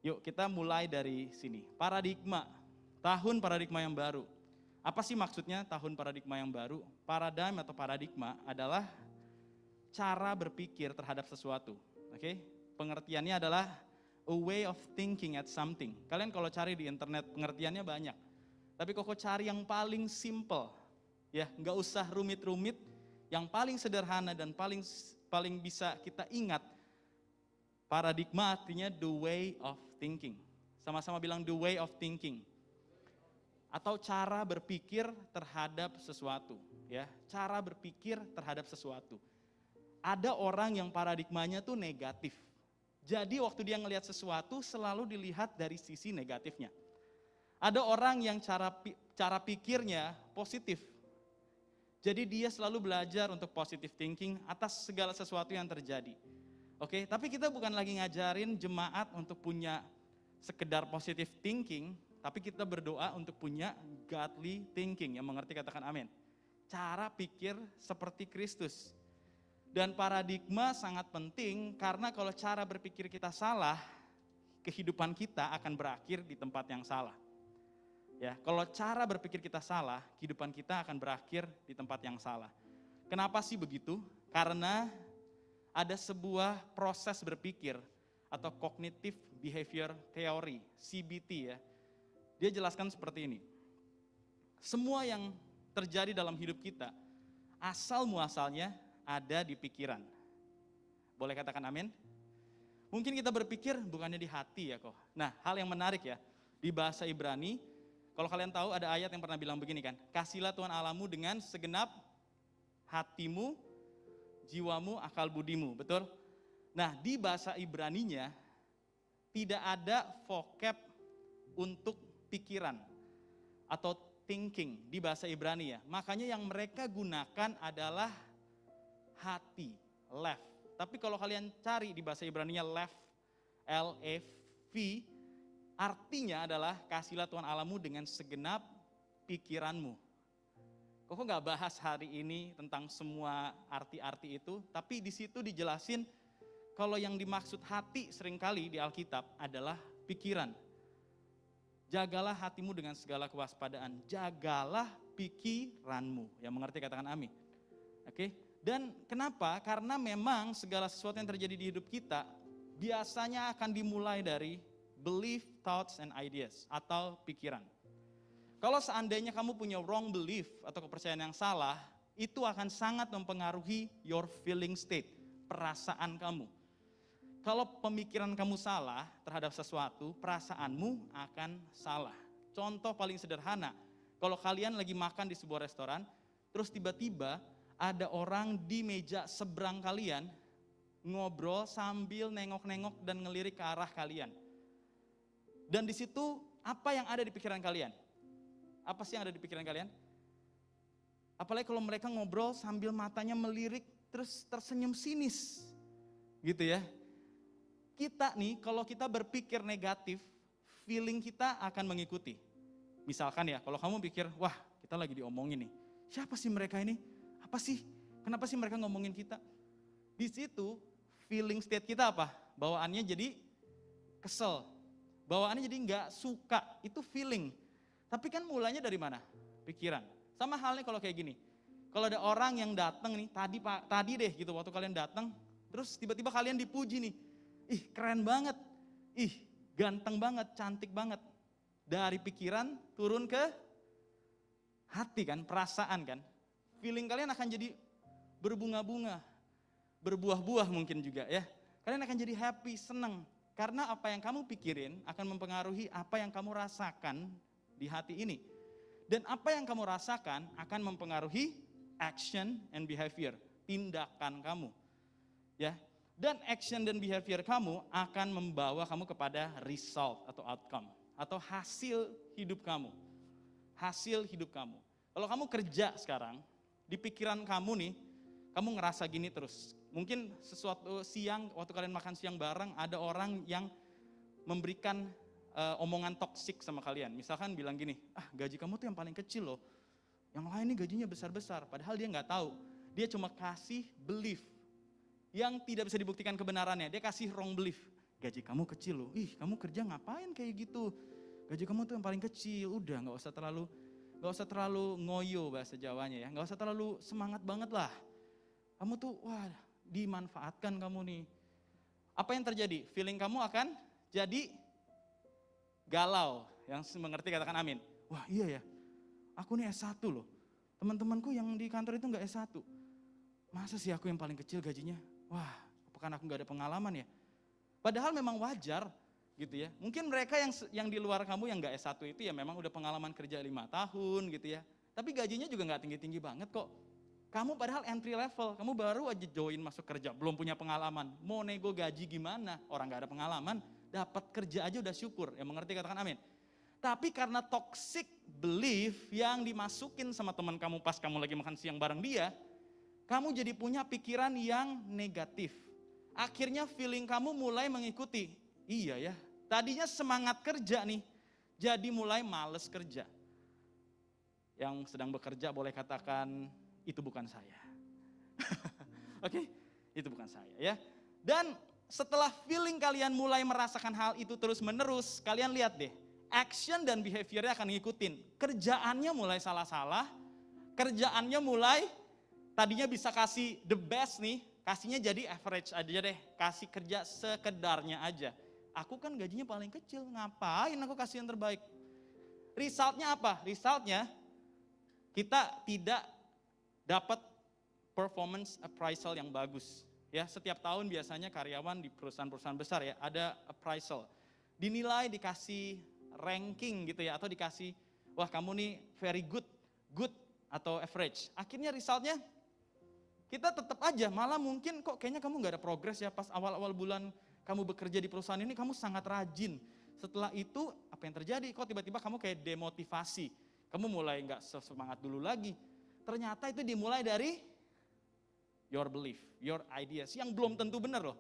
Yuk kita mulai dari sini. Paradigma, tahun paradigma yang baru. Apa sih maksudnya tahun paradigma yang baru? Paradigm atau paradigma adalah cara berpikir terhadap sesuatu. Oke? Pengertiannya adalah a way of thinking at something. Kalian kalau cari di internet pengertiannya banyak. Tapi Koko cari yang paling simple. Ya, nggak usah rumit-rumit. Yang paling sederhana dan paling bisa kita ingat. Paradigma artinya the way of thinking. Sama-sama bilang the way of thinking. Atau cara berpikir terhadap sesuatu. Ya, cara berpikir terhadap sesuatu. Ada orang yang paradigmanya tuh negatif. Jadi waktu dia ngelihat sesuatu selalu dilihat dari sisi negatifnya. Ada orang yang cara pikirnya positif. Jadi dia selalu belajar untuk positive thinking atas segala sesuatu yang terjadi. Oke, tapi kita bukan lagi ngajarin jemaat untuk punya sekedar positive thinking, tapi kita berdoa untuk punya godly thinking. Yang mengerti katakan amin. Cara pikir seperti Kristus. Dan paradigma sangat penting karena kalau cara berpikir kita salah, kehidupan kita akan berakhir di tempat yang salah. Ya, kalau cara berpikir kita salah, kehidupan kita akan berakhir di tempat yang salah. Kenapa sih begitu? Karena ada sebuah proses berpikir atau cognitive behavior theory, CBT ya. Dia jelaskan seperti ini. Semua yang terjadi dalam hidup kita, asal muasalnya ada di pikiran. Boleh katakan amin? Mungkin kita berpikir bukannya di hati ya kok. Nah, hal yang menarik ya, di bahasa Ibrani, kalau kalian tahu ada ayat yang pernah bilang begini kan, kasihlah Tuhan Allahmu dengan segenap hatimu, jiwamu, akal budimu, betul? Nah, di bahasa Ibraninya tidak ada vocab untuk pikiran atau thinking di bahasa Ibrani ya. Makanya yang mereka gunakan adalah hati, left. Tapi kalau kalian cari di bahasa Ibraninya left, L-E-V, artinya adalah kasihlah Tuhan Allahmu dengan segenap pikiranmu. Kok nggak bahas hari ini tentang semua arti-arti itu, tapi di situ dijelasin kalau yang dimaksud hati seringkali di Alkitab adalah pikiran. Jagalah hatimu dengan segala kewaspadaan, jagalah pikiranmu. Yang mengerti katakan amin. Oke? Dan kenapa? Karena memang segala sesuatu yang terjadi di hidup kita biasanya akan dimulai dari belief, thoughts, and ideas atau pikiran. Kalau seandainya kamu punya wrong belief atau kepercayaan yang salah, itu akan sangat mempengaruhi your feeling state, perasaan kamu. Kalau pemikiran kamu salah terhadap sesuatu, perasaanmu akan salah. Contoh paling sederhana, kalau kalian lagi makan di sebuah restoran, terus tiba-tiba ada orang di meja seberang kalian, ngobrol sambil nengok-nengok dan ngelirik ke arah kalian. Dan di situ apa yang ada di pikiran kalian? Apa sih yang ada di pikiran kalian? Apalagi kalau mereka ngobrol sambil matanya melirik terus tersenyum sinis. Gitu ya. Kita nih kalau kita berpikir negatif, feeling kita akan mengikuti. Misalkan ya, kalau kamu pikir, wah kita lagi diomongin nih. Siapa sih mereka ini? Apa sih? Kenapa sih mereka ngomongin kita? Di situ feeling state kita apa? Bawaannya jadi kesel. Bawaannya jadi nggak suka. Itu feeling. Tapi kan mulanya dari mana? Pikiran. Sama halnya kalau kayak gini. Kalau ada orang yang datang nih, tadi deh gitu waktu kalian datang, terus tiba-tiba kalian dipuji nih. Ih keren banget, ih ganteng banget, cantik banget. Dari pikiran turun ke hati kan, perasaan kan. Feeling kalian akan jadi berbunga-bunga, berbuah-buah mungkin juga ya. Kalian akan jadi happy, senang. Karena apa yang kamu pikirin akan mempengaruhi apa yang kamu rasakan di hati ini. Dan apa yang kamu rasakan akan mempengaruhi action and behavior, tindakan kamu. Ya. Dan action dan behavior kamu akan membawa kamu kepada result atau outcome atau hasil hidup kamu. Hasil hidup kamu. Kalau kamu kerja sekarang, di pikiran kamu nih, kamu ngerasa gini terus. Mungkin sesuatu siang, waktu kalian makan siang bareng, ada orang yang memberikan omongan toksik sama kalian. Misalkan bilang gini, gaji kamu tuh yang paling kecil loh. Yang lain nih gajinya besar-besar. Padahal dia nggak tahu. Dia cuma kasih belief yang tidak bisa dibuktikan kebenarannya. Dia kasih wrong belief. Gaji kamu kecil loh. Ih, kamu kerja ngapain kayak gitu? Gaji kamu tuh yang paling kecil. Udah, nggak usah terlalu ngoyo bahasa Jawanya ya. Nggak usah terlalu semangat banget lah. Kamu tuh, wah, dimanfaatkan kamu nih. Apa yang terjadi? Feeling kamu akan jadi galau. Yang mengerti katakan amin. Wah, iya ya. Aku nih S1 loh. Teman-temanku yang di kantor itu nggak S1. Masa sih aku yang paling kecil gajinya? Wah, apakah aku nggak ada pengalaman ya? Padahal memang wajar gitu ya. Mungkin mereka yang di luar kamu yang nggak S1 itu ya memang udah pengalaman kerja 5 tahun gitu ya. Tapi gajinya juga nggak tinggi-tinggi banget kok. Kamu padahal entry level, kamu baru aja join masuk kerja, belum punya pengalaman. Mau nego gaji gimana? Orang nggak ada pengalaman, dapat kerja aja udah syukur. Yang mengerti katakan amin. Tapi karena toxic belief yang dimasukin sama teman kamu pas kamu lagi makan siang bareng dia, kamu jadi punya pikiran yang negatif. Akhirnya feeling kamu mulai mengikuti. Iya ya, tadinya semangat kerja nih, jadi mulai males kerja. Yang sedang bekerja boleh katakan, itu bukan saya. Oke, itu bukan saya ya. Dan setelah feeling kalian mulai merasakan hal itu terus menerus, kalian lihat deh, action dan behaviornya akan ngikutin. Kerjaannya mulai salah-salah, kerjaannya mulai tadinya bisa kasih the best nih, kasihnya jadi average aja deh, kasih kerja sekedarnya aja. Aku kan gajinya paling kecil, ngapain aku kasih yang terbaik? Resultnya apa? Resultnya kita tidak dapat performance appraisal yang bagus. Ya, setiap tahun biasanya karyawan di perusahaan-perusahaan besar ya ada appraisal. Dinilai, dikasih ranking gitu ya, atau dikasih, wah kamu nih very good, good atau average. Akhirnya resultnya kita tetap aja, malah mungkin kok kayaknya kamu gak ada progres ya, pas awal-awal bulan kamu bekerja di perusahaan ini kamu sangat rajin. Setelah itu apa yang terjadi? Kok tiba-tiba kamu kayak demotivasi, kamu mulai gak semangat dulu lagi. Ternyata itu dimulai dari your belief, your ideas yang belum tentu benar loh.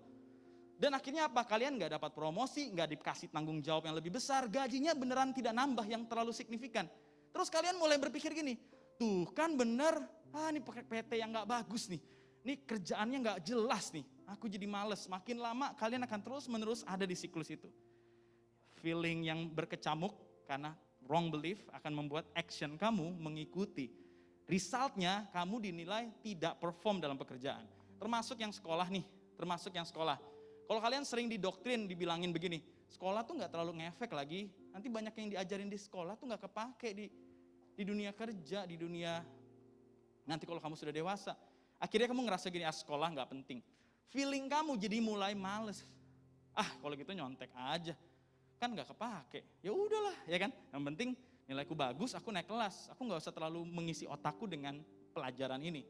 Dan akhirnya apa? Kalian gak dapat promosi, gak dikasih tanggung jawab yang lebih besar, gajinya beneran tidak nambah yang terlalu signifikan. Terus kalian mulai berpikir gini, tuh kan bener, ini pakai PT yang gak bagus nih, ini kerjaannya gak jelas nih, aku jadi males. Makin lama kalian akan terus menerus ada di siklus itu. Feeling yang berkecamuk karena wrong belief akan membuat action kamu mengikuti. Resultnya kamu dinilai tidak perform dalam pekerjaan. Termasuk yang sekolah nih, termasuk yang sekolah. Kalau kalian sering didoktrin, dibilangin begini, sekolah tuh gak terlalu ngefek lagi, nanti banyak yang diajarin di sekolah tuh gak kepake di dunia kerja, di dunia nanti kalau kamu sudah dewasa. Akhirnya kamu ngerasa gini, sekolah gak penting. Feeling kamu jadi mulai males. Kalau gitu nyontek aja, kan gak kepake. Ya udahlah, ya kan. Yang penting nilaiku bagus, aku naik kelas. Aku gak usah terlalu mengisi otakku dengan pelajaran ini.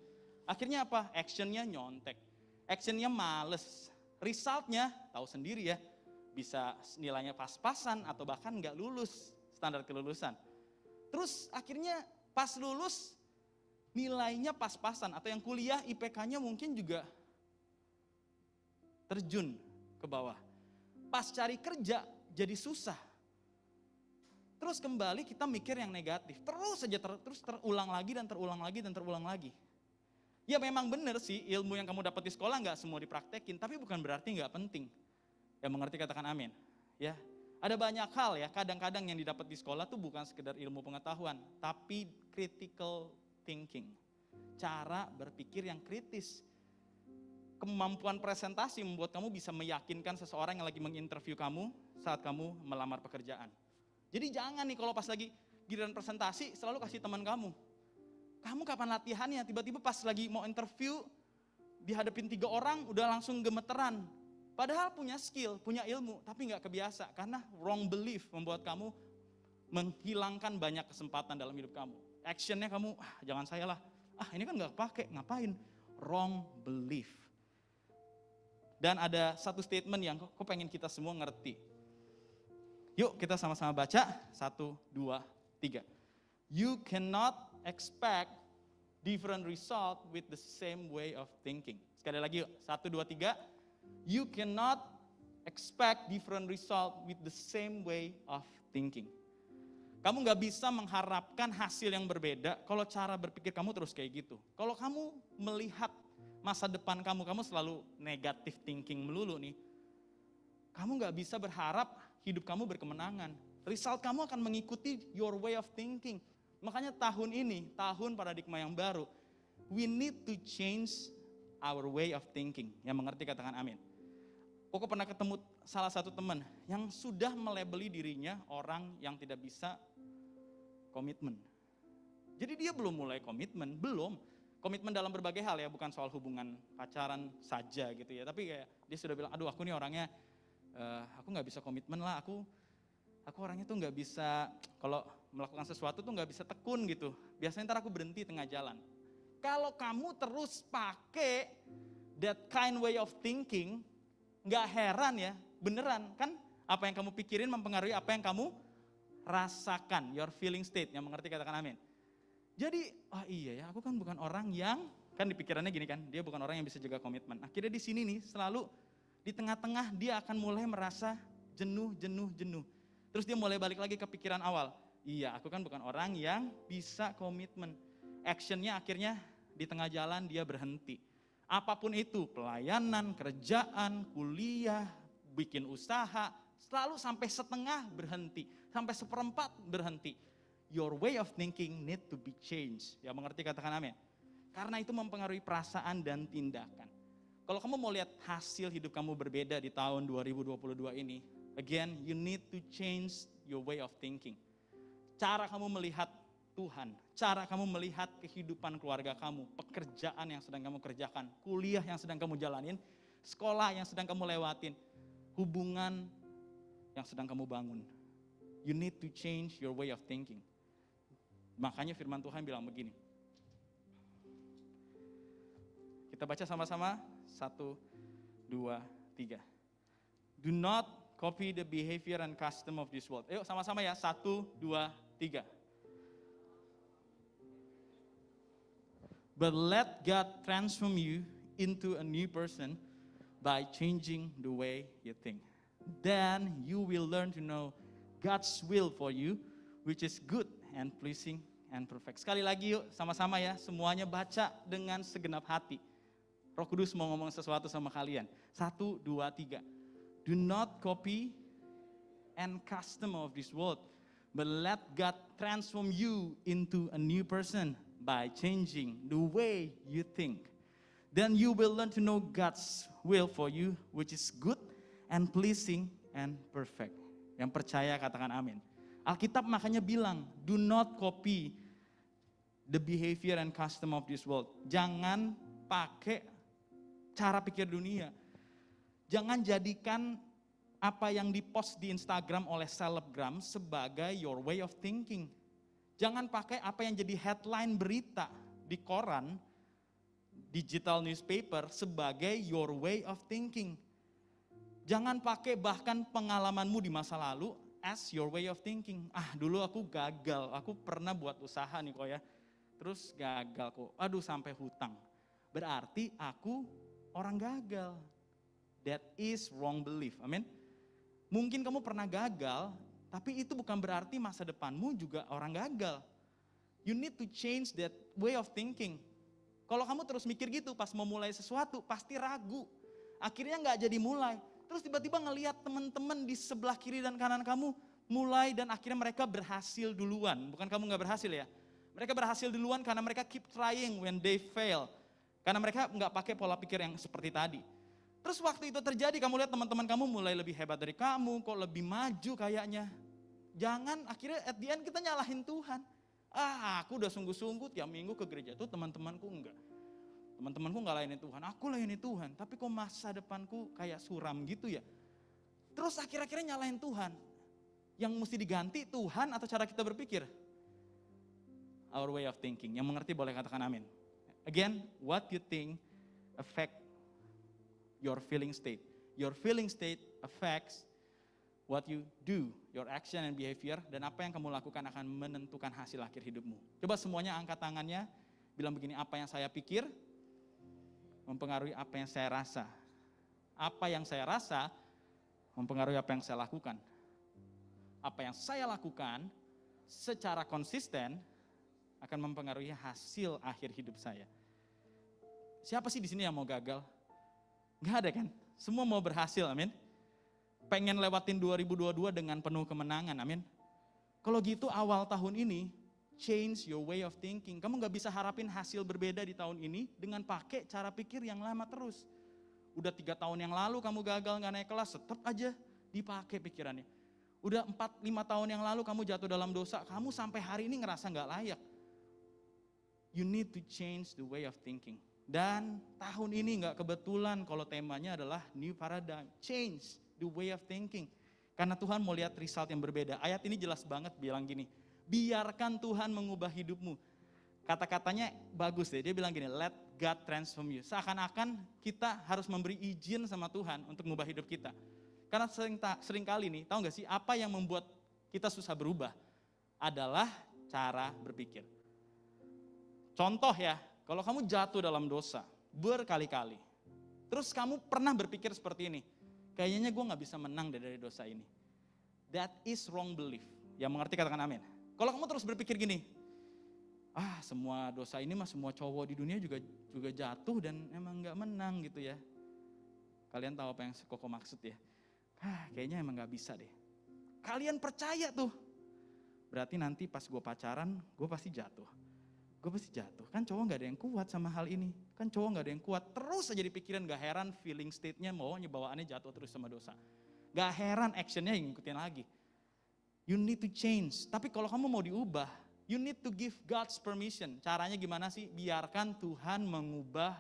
Akhirnya apa? Actionnya nyontek. Actionnya males. Resultnya tahu sendiri ya, bisa nilainya pas-pasan atau bahkan gak lulus standar kelulusan. Terus akhirnya pas lulus nilainya pas-pasan atau yang kuliah IPK-nya mungkin juga terjun ke bawah. Pas cari kerja jadi susah. Terus kembali kita mikir yang negatif. Terus saja terus terulang lagi dan terulang lagi dan terulang lagi. Ya memang benar sih ilmu yang kamu dapat di sekolah gak semua dipraktekin, tapi bukan berarti gak penting. Ya mengerti katakan amin. Ya, ada banyak hal ya, kadang-kadang yang didapat di sekolah tuh bukan sekedar ilmu pengetahuan, tapi critical thinking. Cara berpikir yang kritis. Kemampuan presentasi membuat kamu bisa meyakinkan seseorang yang lagi menginterview kamu saat kamu melamar pekerjaan. Jadi jangan nih kalau pas lagi giliran presentasi selalu kasih teman kamu. Kamu kapan latihannya? Tiba-tiba pas lagi mau interview, dihadapin 3 orang udah langsung gemeteran. Padahal punya skill, punya ilmu, tapi gak kebiasa. Karena wrong belief membuat kamu menghilangkan banyak kesempatan dalam hidup kamu. Actionnya kamu, jangan saya lah. Ini kan gak kepake, ngapain? Wrong belief. Dan ada satu statement yang kok pengen kita semua ngerti. Yuk kita sama-sama baca, 1, 2, 3. You cannot expect different result with the same way of thinking. Sekali lagi yuk, 1, 2, 3. You cannot expect different result with the same way of thinking. Kamu gak bisa mengharapkan hasil yang berbeda kalau cara berpikir kamu terus kayak gitu. Kalau kamu melihat masa depan kamu selalu negative thinking melulu nih, kamu gak bisa berharap hidup kamu berkemenangan. Result kamu akan mengikuti your way of thinking. Makanya tahun ini, tahun paradigma yang baru, we need to change our way of thinking. Yang mengerti katakan amin. Aku pernah ketemu salah satu teman yang sudah melabeli dirinya orang yang tidak bisa komitmen. Jadi dia belum mulai komitmen, belum. Komitmen dalam berbagai hal ya, bukan soal hubungan pacaran saja gitu ya. Tapi kayak dia sudah bilang, aduh aku nih orangnya, aku gak bisa komitmen lah, aku orangnya tuh gak bisa, kalau melakukan sesuatu tuh gak bisa tekun gitu. Biasanya ntar aku berhenti tengah jalan. Kalau kamu terus pakai that kind way of thinking, gak heran ya, beneran kan apa yang kamu pikirin mempengaruhi apa yang kamu rasakan, your feeling state, yang mengerti katakan amin. Jadi, iya ya, aku kan bukan orang yang, kan di pikirannya gini kan, dia bukan orang yang bisa jaga komitmen. Akhirnya di sini nih, selalu di tengah-tengah dia akan mulai merasa jenuh. Terus dia mulai balik lagi ke pikiran awal. Iya, aku kan bukan orang yang bisa komitmen. Actionnya akhirnya di tengah jalan dia berhenti. Apapun itu, pelayanan, kerjaan, kuliah, bikin usaha, selalu sampai setengah berhenti, sampai 1/4 berhenti. Your way of thinking need to be changed. Ya mengerti katakan amin. Karena itu mempengaruhi perasaan dan tindakan. Kalau kamu mau lihat hasil hidup kamu berbeda di tahun 2022 ini, again, you need to change your way of thinking. Cara kamu melihat Tuhan, cara kamu melihat kehidupan keluarga kamu, pekerjaan yang sedang kamu kerjakan, kuliah yang sedang kamu jalanin, sekolah yang sedang kamu lewatin, hubungan yang sedang kamu bangun. You need to change your way of thinking. Makanya firman Tuhan bilang begini. Kita baca sama-sama, 1, 2, 3. Do not copy the behavior and custom of this world. Ayo sama-sama ya, 1, 2, 3. But let God transform you into a new person by changing the way you think. Then you will learn to know God's will for you, which is good and pleasing and perfect. Sekali lagi yuk, sama-sama ya, semuanya baca dengan segenap hati. Roh Kudus mau ngomong sesuatu sama kalian. 1, 2, 3. Do not copy and custom of this world, but let God transform you into a new person by changing the way you think. Then you will learn to know God's will for you, which is good and pleasing and perfect. Yang percaya katakan amin. Alkitab makanya bilang, do not copy the behavior and custom of this world. Jangan pakai cara pikir dunia. Jangan jadikan apa yang dipost di Instagram oleh selebgram sebagai your way of thinking. Jangan pakai apa yang jadi headline berita di koran, digital newspaper sebagai your way of thinking. Jangan pakai bahkan pengalamanmu di masa lalu as your way of thinking. Dulu aku gagal, aku pernah buat usaha nih kok ya. Terus gagal kok, sampai hutang. Berarti aku orang gagal. That is wrong belief, amin. Mungkin kamu pernah gagal, tapi itu bukan berarti masa depanmu juga orang gagal. You need to change that way of thinking. Kalau kamu terus mikir gitu, pas mau mulai sesuatu, pasti ragu. Akhirnya gak jadi mulai. Terus tiba-tiba ngelihat teman-teman di sebelah kiri dan kanan kamu mulai dan akhirnya mereka berhasil duluan. Bukan kamu gak berhasil ya. Mereka berhasil duluan karena mereka keep trying when they fail. Karena mereka gak pakai pola pikir yang seperti tadi. Terus waktu itu terjadi, kamu lihat teman-teman kamu mulai lebih hebat dari kamu, kok lebih maju kayaknya. Jangan akhirnya at the end kita nyalahin Tuhan. Aku udah sungguh-sungguh tiap minggu ke gereja tuh, teman-temanku enggak. Teman-temanku enggak layani Tuhan, aku layani Tuhan. Tapi kok masa depanku kayak suram gitu ya. Terus akhir-akhirnya nyalahin Tuhan. Yang mesti diganti Tuhan atau cara kita berpikir? Our way of thinking. Yang mengerti boleh katakan amin. Again, what you think affect your feeling state. Your feeling state affects what you do, your action and behavior, dan apa yang kamu lakukan akan menentukan hasil akhir hidupmu. Coba semuanya angkat tangannya, bilang begini, apa yang saya pikir mempengaruhi apa yang saya rasa. Apa yang saya rasa mempengaruhi apa yang saya lakukan. Apa yang saya lakukan secara konsisten akan mempengaruhi hasil akhir hidup saya. Siapa sih di sini yang mau gagal? Gak ada kan? Semua mau berhasil, amin. Pengen lewatin 2022 dengan penuh kemenangan, amin. Kalau gitu awal tahun ini, change your way of thinking. Kamu gak bisa harapin hasil berbeda di tahun ini dengan pakai cara pikir yang lama terus. Udah 3 tahun yang lalu kamu gagal gak naik kelas, tetap aja dipakai pikirannya. Udah 4-5 tahun yang lalu kamu jatuh dalam dosa, kamu sampai hari ini ngerasa gak layak. You need to change the way of thinking. Dan tahun ini gak kebetulan kalau temanya adalah new paradigm, change the way of thinking. Karena Tuhan mau lihat result yang berbeda. Ayat ini jelas banget bilang gini, biarkan Tuhan mengubah hidupmu. Kata-katanya bagus deh, dia bilang gini, let God transform you. Seakan-akan kita harus memberi izin sama Tuhan untuk mengubah hidup kita. Karena sering kali nih, tahu gak sih apa yang membuat kita susah berubah? Adalah cara berpikir. Contoh ya, kalau kamu jatuh dalam dosa berkali-kali, terus kamu pernah berpikir seperti ini, kayaknya gue gak bisa menang dari dosa ini. That is wrong belief. Yang mengerti katakan amin. Kalau kamu terus berpikir gini, semua dosa ini mah semua cowok di dunia juga jatuh dan emang gak menang gitu ya. Kalian tahu apa yang Koko maksud ya? Kayaknya emang gak bisa deh. Kalian percaya tuh. Berarti nanti pas gue pacaran, gue pasti jatuh. gue pasti jatuh. Kan cowok gak ada yang kuat sama hal ini. Kan cowok gak ada yang kuat. Terus aja dipikirin, gak heran feeling state-nya maunya bawaannya jatuh terus sama dosa. Gak heran actionnya yang ngikutin lagi. You need to change. Tapi kalau kamu mau diubah, you need to give God's permission. Caranya gimana sih? Biarkan Tuhan mengubah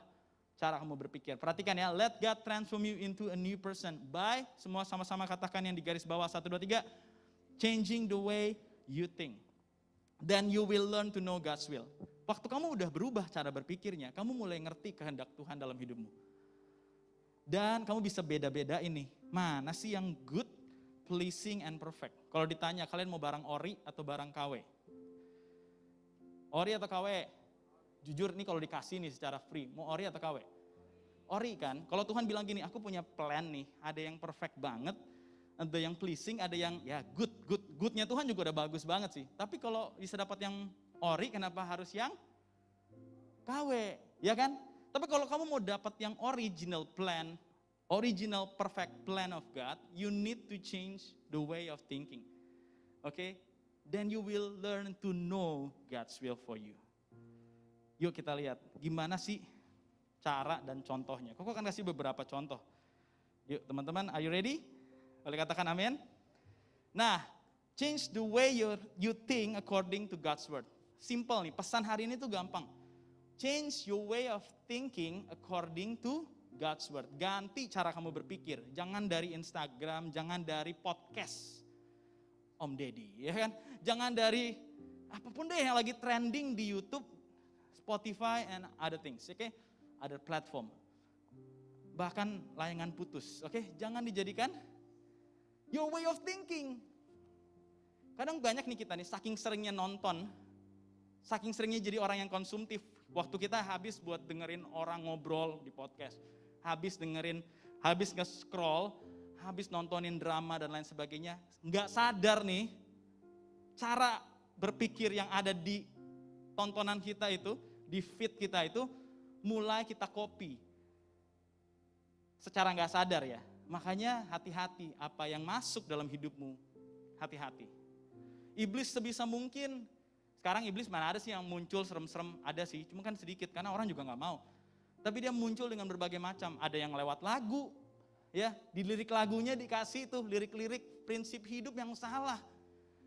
cara kamu berpikir. Perhatikan ya, let God transform you into a new person. By, semua sama-sama katakan yang di garis bawah, 1, 2, 3. Changing the way you think. Then you will learn to know God's will. Waktu kamu udah berubah cara berpikirnya, kamu mulai ngerti kehendak Tuhan dalam hidupmu. Dan kamu bisa beda-beda ini. Mana sih yang good, pleasing, and perfect? Kalau ditanya, kalian mau barang ori atau barang KW? Ori atau KW? Jujur nih kalau dikasih nih secara free, mau ori atau KW? Ori kan? Kalau Tuhan bilang gini, aku punya plan nih, ada yang perfect banget, ada yang pleasing, ada yang ya good. Goodnya Tuhan juga udah bagus banget sih. Tapi kalau bisa dapat yang ori, kenapa harus yang KW? Ya kan? Tapi kalau kamu mau dapat yang original plan, original perfect plan of God, you need to change the way of thinking. Okay? Then you will learn to know God's will for you. Yuk kita lihat, gimana sih cara dan contohnya. Koko akan kasih beberapa contoh. Yuk teman-teman, are you ready? Boleh katakan amin? Nah, change the way you think according to God's word. Simple nih, pesan hari ini tuh gampang. Change your way of thinking according to God's word. Ganti cara kamu berpikir. Jangan dari Instagram, jangan dari podcast Om Deddy, ya kan? Jangan dari apapun deh yang lagi trending di YouTube, Spotify, and other things, oke? Other platform. Bahkan layangan putus, oke? Jangan dijadikan your way of thinking. Kadang banyak nih kita nih, saking seringnya nonton, saking seringnya jadi orang yang konsumtif. Waktu kita habis buat dengerin orang ngobrol di podcast, habis nge-scroll, habis nontonin drama dan lain sebagainya. Nggak sadar nih, cara berpikir yang ada di tontonan kita itu, di feed kita itu, mulai kita copy. Secara nggak sadar ya. Makanya hati-hati apa yang masuk dalam hidupmu, hati-hati. Iblis sebisa mungkin, sekarang iblis mana ada sih yang muncul serem-serem, ada sih, cuma kan sedikit karena orang juga nggak mau. Tapi dia muncul dengan berbagai macam, ada yang lewat lagu, ya di lirik lagunya dikasih tuh lirik-lirik prinsip hidup yang salah,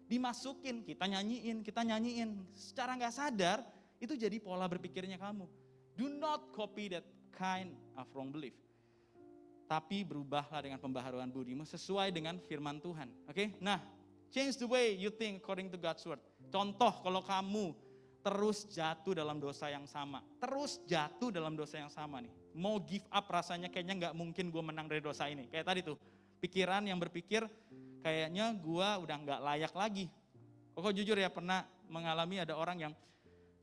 dimasukin, kita nyanyiin, secara nggak sadar itu jadi pola berpikirnya kamu. Do not copy that kind of wrong belief. Tapi berubahlah dengan pembaharuan budimu sesuai dengan firman Tuhan. Oke? Nah, change the way you think according to God's word. Contoh kalau kamu terus jatuh dalam dosa yang sama. Nih. Mau give up rasanya kayaknya nggak mungkin gue menang dari dosa ini. Kayak tadi tuh, pikiran yang berpikir kayaknya gue udah nggak layak lagi. Kok jujur ya pernah mengalami ada orang yang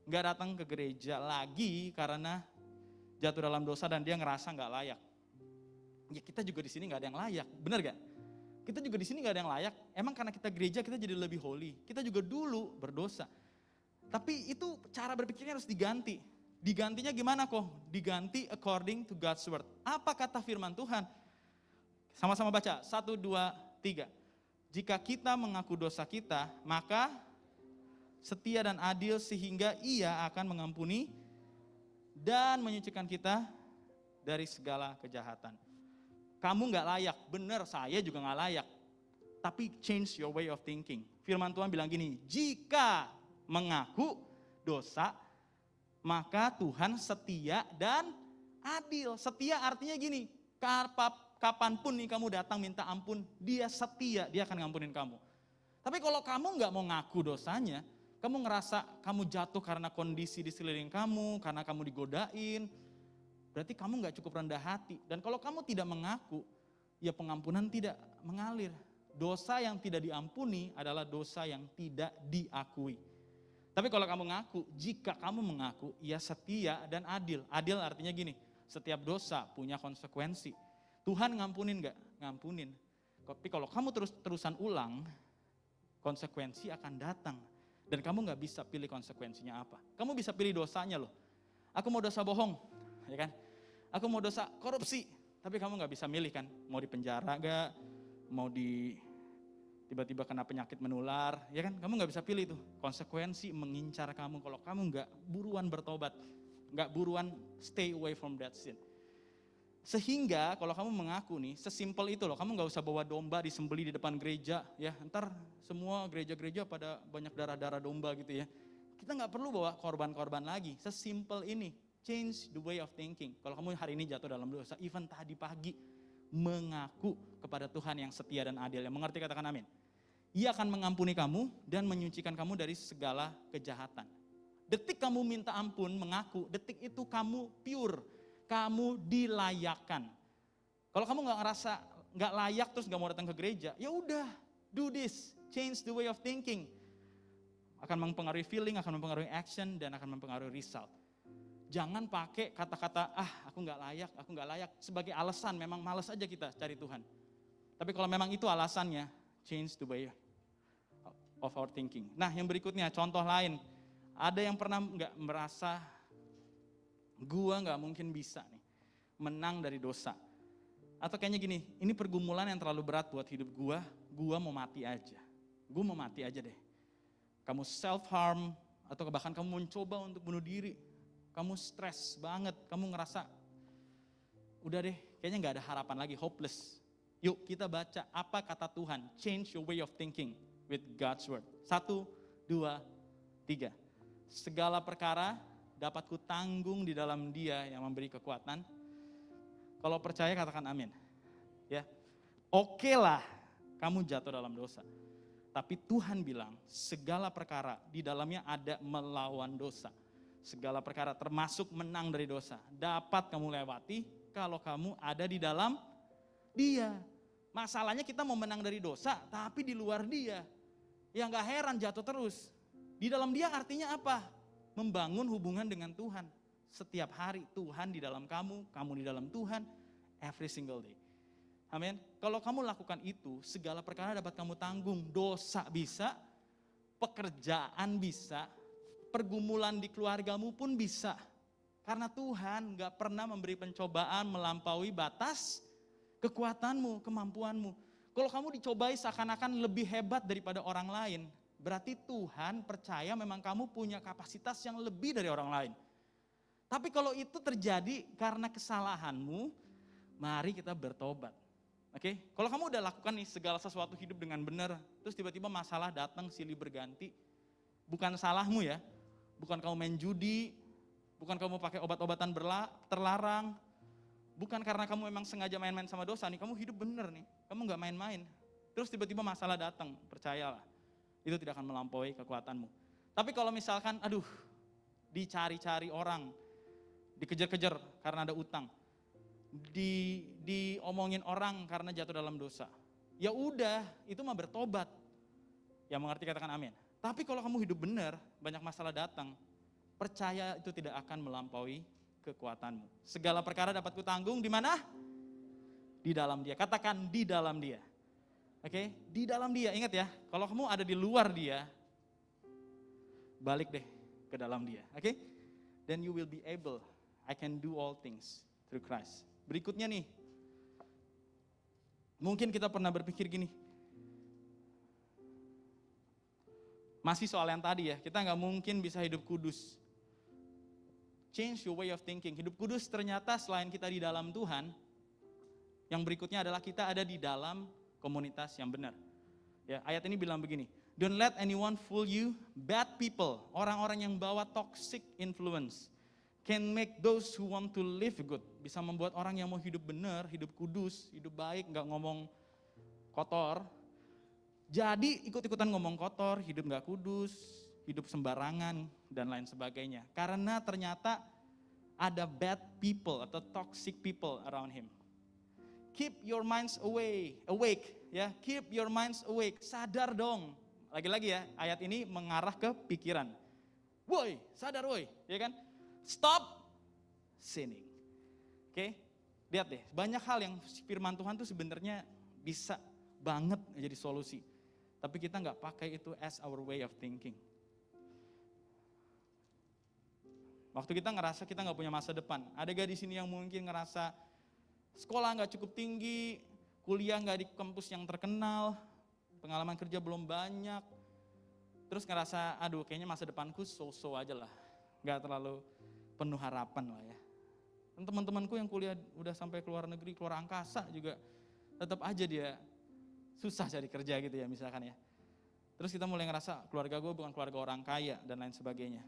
nggak datang ke gereja lagi karena jatuh dalam dosa dan dia ngerasa nggak layak. Ya kita juga di sini nggak ada yang layak, benar gak? Kita juga di sini nggak ada yang layak. Emang karena kita gereja kita jadi lebih holy. Kita juga dulu berdosa. Tapi itu cara berpikirnya harus diganti. Digantinya gimana kok? Diganti according to God's word. Apa kata firman Tuhan? Sama-sama baca, 1, 2, 3. Jika kita mengaku dosa kita, maka setia dan adil sehingga Ia akan mengampuni dan menyucikan kita dari segala kejahatan. Kamu gak layak, benar saya juga gak layak. Tapi change your way of thinking. Firman Tuhan bilang gini, jika mengaku dosa, maka Tuhan setia dan adil. Setia artinya gini, kapanpun nih kamu datang minta ampun, dia setia, dia akan ngampunin kamu. Tapi kalau kamu gak mau ngaku dosanya, kamu ngerasa kamu jatuh karena kondisi di sekeliling kamu, karena kamu digodain, berarti kamu gak cukup rendah hati. Dan kalau kamu tidak mengaku, ya pengampunan tidak mengalir. Dosa yang tidak diampuni adalah dosa yang tidak diakui. Tapi kalau kamu ngaku, jika kamu mengaku, ya setia dan adil. Adil artinya gini, setiap dosa punya konsekuensi. Tuhan ngampunin gak? Ngampunin. Tapi kalau kamu terus-terusan ulang, konsekuensi akan datang. Dan kamu gak bisa pilih konsekuensinya apa. Kamu bisa pilih dosanya loh. Aku mau dosa bohong, ya kan? Aku mau dosa korupsi, tapi kamu gak bisa milih kan, mau di penjara gak, mau tiba-tiba kena penyakit menular, ya kan? Kamu nggak bisa pilih tuh, konsekuensi mengincar kamu kalau kamu nggak buruan bertobat, nggak buruan stay away from that sin. Sehingga kalau kamu mengaku nih, sesimpel itu loh, kamu nggak usah bawa domba disembeli di depan gereja, ya ntar semua gereja-gereja pada banyak darah-darah domba gitu ya. Kita nggak perlu bawa korban-korban lagi, sesimpel ini, change the way of thinking. Kalau kamu hari ini jatuh dalam dosa, even tadi pagi, mengaku kepada Tuhan yang setia dan adil, yang mengerti katakan amin. Ia akan mengampuni kamu dan menyucikan kamu dari segala kejahatan. Detik kamu minta ampun, mengaku, detik itu kamu pure, kamu dilayakkan. Kalau kamu nggak ngerasa nggak layak terus nggak mau datang ke gereja, ya udah, do this, change the way of thinking. Akan mempengaruhi feeling, akan mempengaruhi action, dan akan mempengaruhi result. Jangan pakai kata-kata, aku nggak layak, sebagai alasan, memang malas aja kita cari Tuhan. Tapi kalau memang itu alasannya, change the way of our thinking. Nah yang berikutnya, contoh lain. Ada yang pernah nggak merasa, gua nggak mungkin bisa nih, menang dari dosa. Atau kayaknya gini, ini pergumulan yang terlalu berat buat hidup gua mau mati aja. Gua mau mati aja deh. Kamu self-harm, atau bahkan kamu mencoba untuk bunuh diri. Kamu stres banget, kamu ngerasa, udah deh, kayaknya gak ada harapan lagi, hopeless. Yuk kita baca apa kata Tuhan, change your way of thinking with God's word. 1, 2, 3. Segala perkara dapat kutanggung di dalam Dia yang memberi kekuatan. Kalau percaya katakan amin. Ya, oke lah kamu jatuh dalam dosa. Tapi Tuhan bilang segala perkara di dalamnya ada melawan dosa. Segala perkara termasuk menang dari dosa dapat kamu lewati kalau kamu ada di dalam Dia. Masalahnya kita mau menang dari dosa tapi di luar Dia. Ya gak heran jatuh terus. Di dalam Dia artinya apa? Membangun hubungan dengan Tuhan. Setiap hari Tuhan di dalam kamu di dalam Tuhan, every single day. Amin. Kalau kamu lakukan itu, segala perkara dapat kamu tanggung. Dosa bisa, pekerjaan bisa, pergumulan di keluargamu pun bisa. Karena Tuhan gak pernah memberi pencobaan melampaui batas kekuatanmu, kemampuanmu. Kalau kamu dicobai seakan-akan lebih hebat daripada orang lain, berarti Tuhan percaya memang kamu punya kapasitas yang lebih dari orang lain. Tapi kalau itu terjadi karena kesalahanmu, mari kita bertobat. Oke, kalau kamu udah lakukan nih segala sesuatu hidup dengan benar, terus tiba-tiba masalah datang silih berganti, bukan salahmu ya, bukan kamu main judi, bukan kamu pakai obat-obatan terlarang, bukan karena kamu memang sengaja main-main sama dosa nih, kamu hidup benar nih, kamu gak main-main, terus tiba-tiba masalah datang, percayalah, itu tidak akan melampaui kekuatanmu. Tapi kalau misalkan, dicari-cari orang, dikejar-kejar karena ada utang, diomongin orang karena jatuh dalam dosa. Ya udah, itu mah bertobat. Ya mengerti katakan amin. Tapi kalau kamu hidup benar, banyak masalah datang, percaya itu tidak akan melampaui kekuatanmu. Segala perkara dapat kutanggung di mana? Di dalam Dia. Katakan di dalam Dia. Oke, di dalam Dia. Ingat ya, kalau kamu ada di luar Dia, balik deh ke dalam Dia. Oke? Then you will be able, I can do all things through Christ. Berikutnya nih, mungkin kita pernah berpikir gini, masih soal yang tadi ya, kita gak mungkin bisa hidup kudus. Change your way of thinking. Hidup kudus ternyata selain kita di dalam Tuhan, yang berikutnya adalah kita ada di dalam komunitas yang benar. Ya, ayat ini bilang begini, don't let anyone fool you, bad people, orang-orang yang bawa toxic influence, can make those who want to live good. Bisa membuat orang yang mau hidup benar, hidup kudus, hidup baik, gak ngomong kotor. Jadi ikut-ikutan ngomong kotor, hidup gak kudus, hidup sembarangan, dan lain sebagainya. Karena ternyata ada bad people atau toxic people around him. Keep your minds awake, ya. Keep your minds awake. Sadar dong. Lagi-lagi ya, ayat ini mengarah ke pikiran. Woi, sadar woi, ya kan? Stop sinning. Oke, lihat deh, banyak hal yang firman Tuhan tuh sebenarnya bisa banget jadi solusi. Tapi kita nggak pakai itu as our way of thinking. Waktu kita ngerasa kita nggak punya masa depan, ada gak di sini yang mungkin ngerasa sekolah nggak cukup tinggi, kuliah nggak di kampus yang terkenal, pengalaman kerja belum banyak, terus ngerasa aduh kayaknya masa depanku so-so aja lah, gak terlalu penuh harapan lah ya. Dan teman-temanku yang kuliah udah sampai keluar negeri, keluar angkasa juga tetap aja dia susah cari kerja gitu ya misalkan ya. Terus kita mulai ngerasa keluarga gue bukan keluarga orang kaya dan lain sebagainya.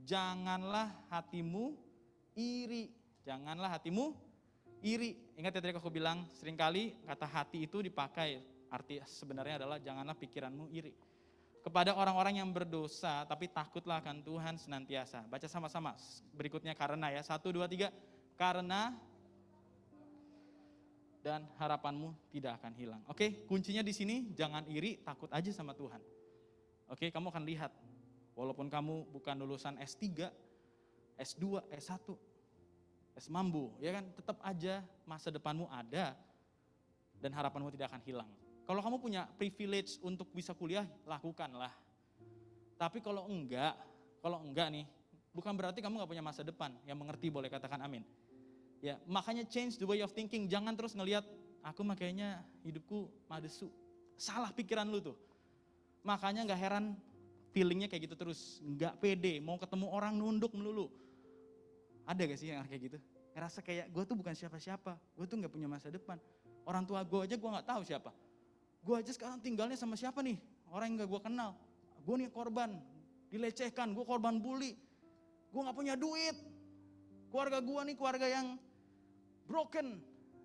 Janganlah hatimu iri, janganlah hatimu iri. Ingat ya tadi aku bilang seringkali kata hati itu dipakai, arti sebenarnya adalah janganlah pikiranmu iri kepada orang-orang yang berdosa, tapi takutlah akan Tuhan senantiasa. Baca sama-sama berikutnya karena ya, 1, 2, 3. Karena dan harapanmu tidak akan hilang. Oke, kuncinya di sini jangan iri, takut aja sama Tuhan. Oke, kamu akan lihat, walaupun kamu bukan lulusan S3, S2, S1, S mambu, ya kan, tetap aja masa depanmu ada dan harapanmu tidak akan hilang. Kalau kamu punya privilege untuk bisa kuliah, lakukanlah. Tapi kalau enggak nih, bukan berarti kamu gak punya masa depan. Yang mengerti boleh katakan amin. Ya, makanya change the way of thinking. Jangan terus ngelihat aku makanya hidupku madesu. Salah pikiran lu tuh. Makanya gak heran feelingnya kayak gitu terus. Gak pede, mau ketemu orang nunduk melulu. Ada gak sih yang kayak gitu? Ngerasa kayak gue tuh bukan siapa-siapa. Gue tuh gak punya masa depan. Orang tua gue aja gue gak tahu siapa. Gue aja sekarang tinggalnya sama siapa nih? Orang yang gak gue kenal. Gue nih korban, dilecehkan, gue korban bully. Gue gak punya duit. Keluarga gue nih keluarga yang broken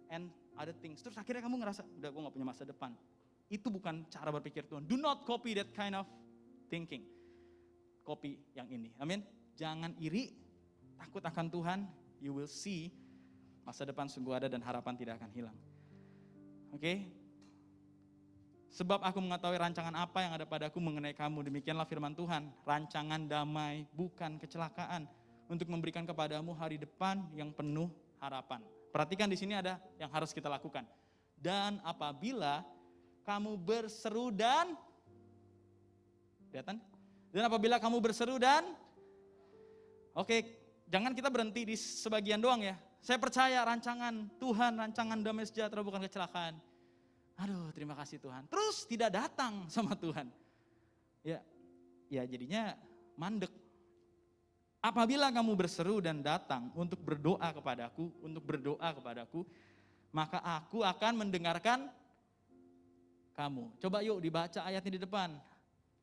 and other things. Terus akhirnya kamu ngerasa, udah gue gak punya masa depan. Itu bukan cara berpikir Tuhan. Do not copy that kind of thinking. Copy yang ini. Amin. Jangan iri, takut akan Tuhan. You will see masa depan sungguh ada dan harapan tidak akan hilang. Oke. Sebab aku mengetahui rancangan apa yang ada padaku mengenai kamu. Demikianlah firman Tuhan. Rancangan damai, bukan kecelakaan. Untuk memberikan kepadamu hari depan yang penuh harapan. Perhatikan di sini ada yang harus kita lakukan. Dan apabila kamu berseru dan, kelihatan? Dan apabila kamu berseru dan, oke, jangan kita berhenti di sebagian doang ya. Saya percaya rancangan Tuhan, rancangan damai sejahtera bukan kecelakaan. Aduh, terima kasih Tuhan. Terus tidak datang sama Tuhan. Ya jadinya mandek. Apabila kamu berseru dan datang untuk berdoa kepadaku, maka aku akan mendengarkan kamu. Coba yuk dibaca ayatnya di depan.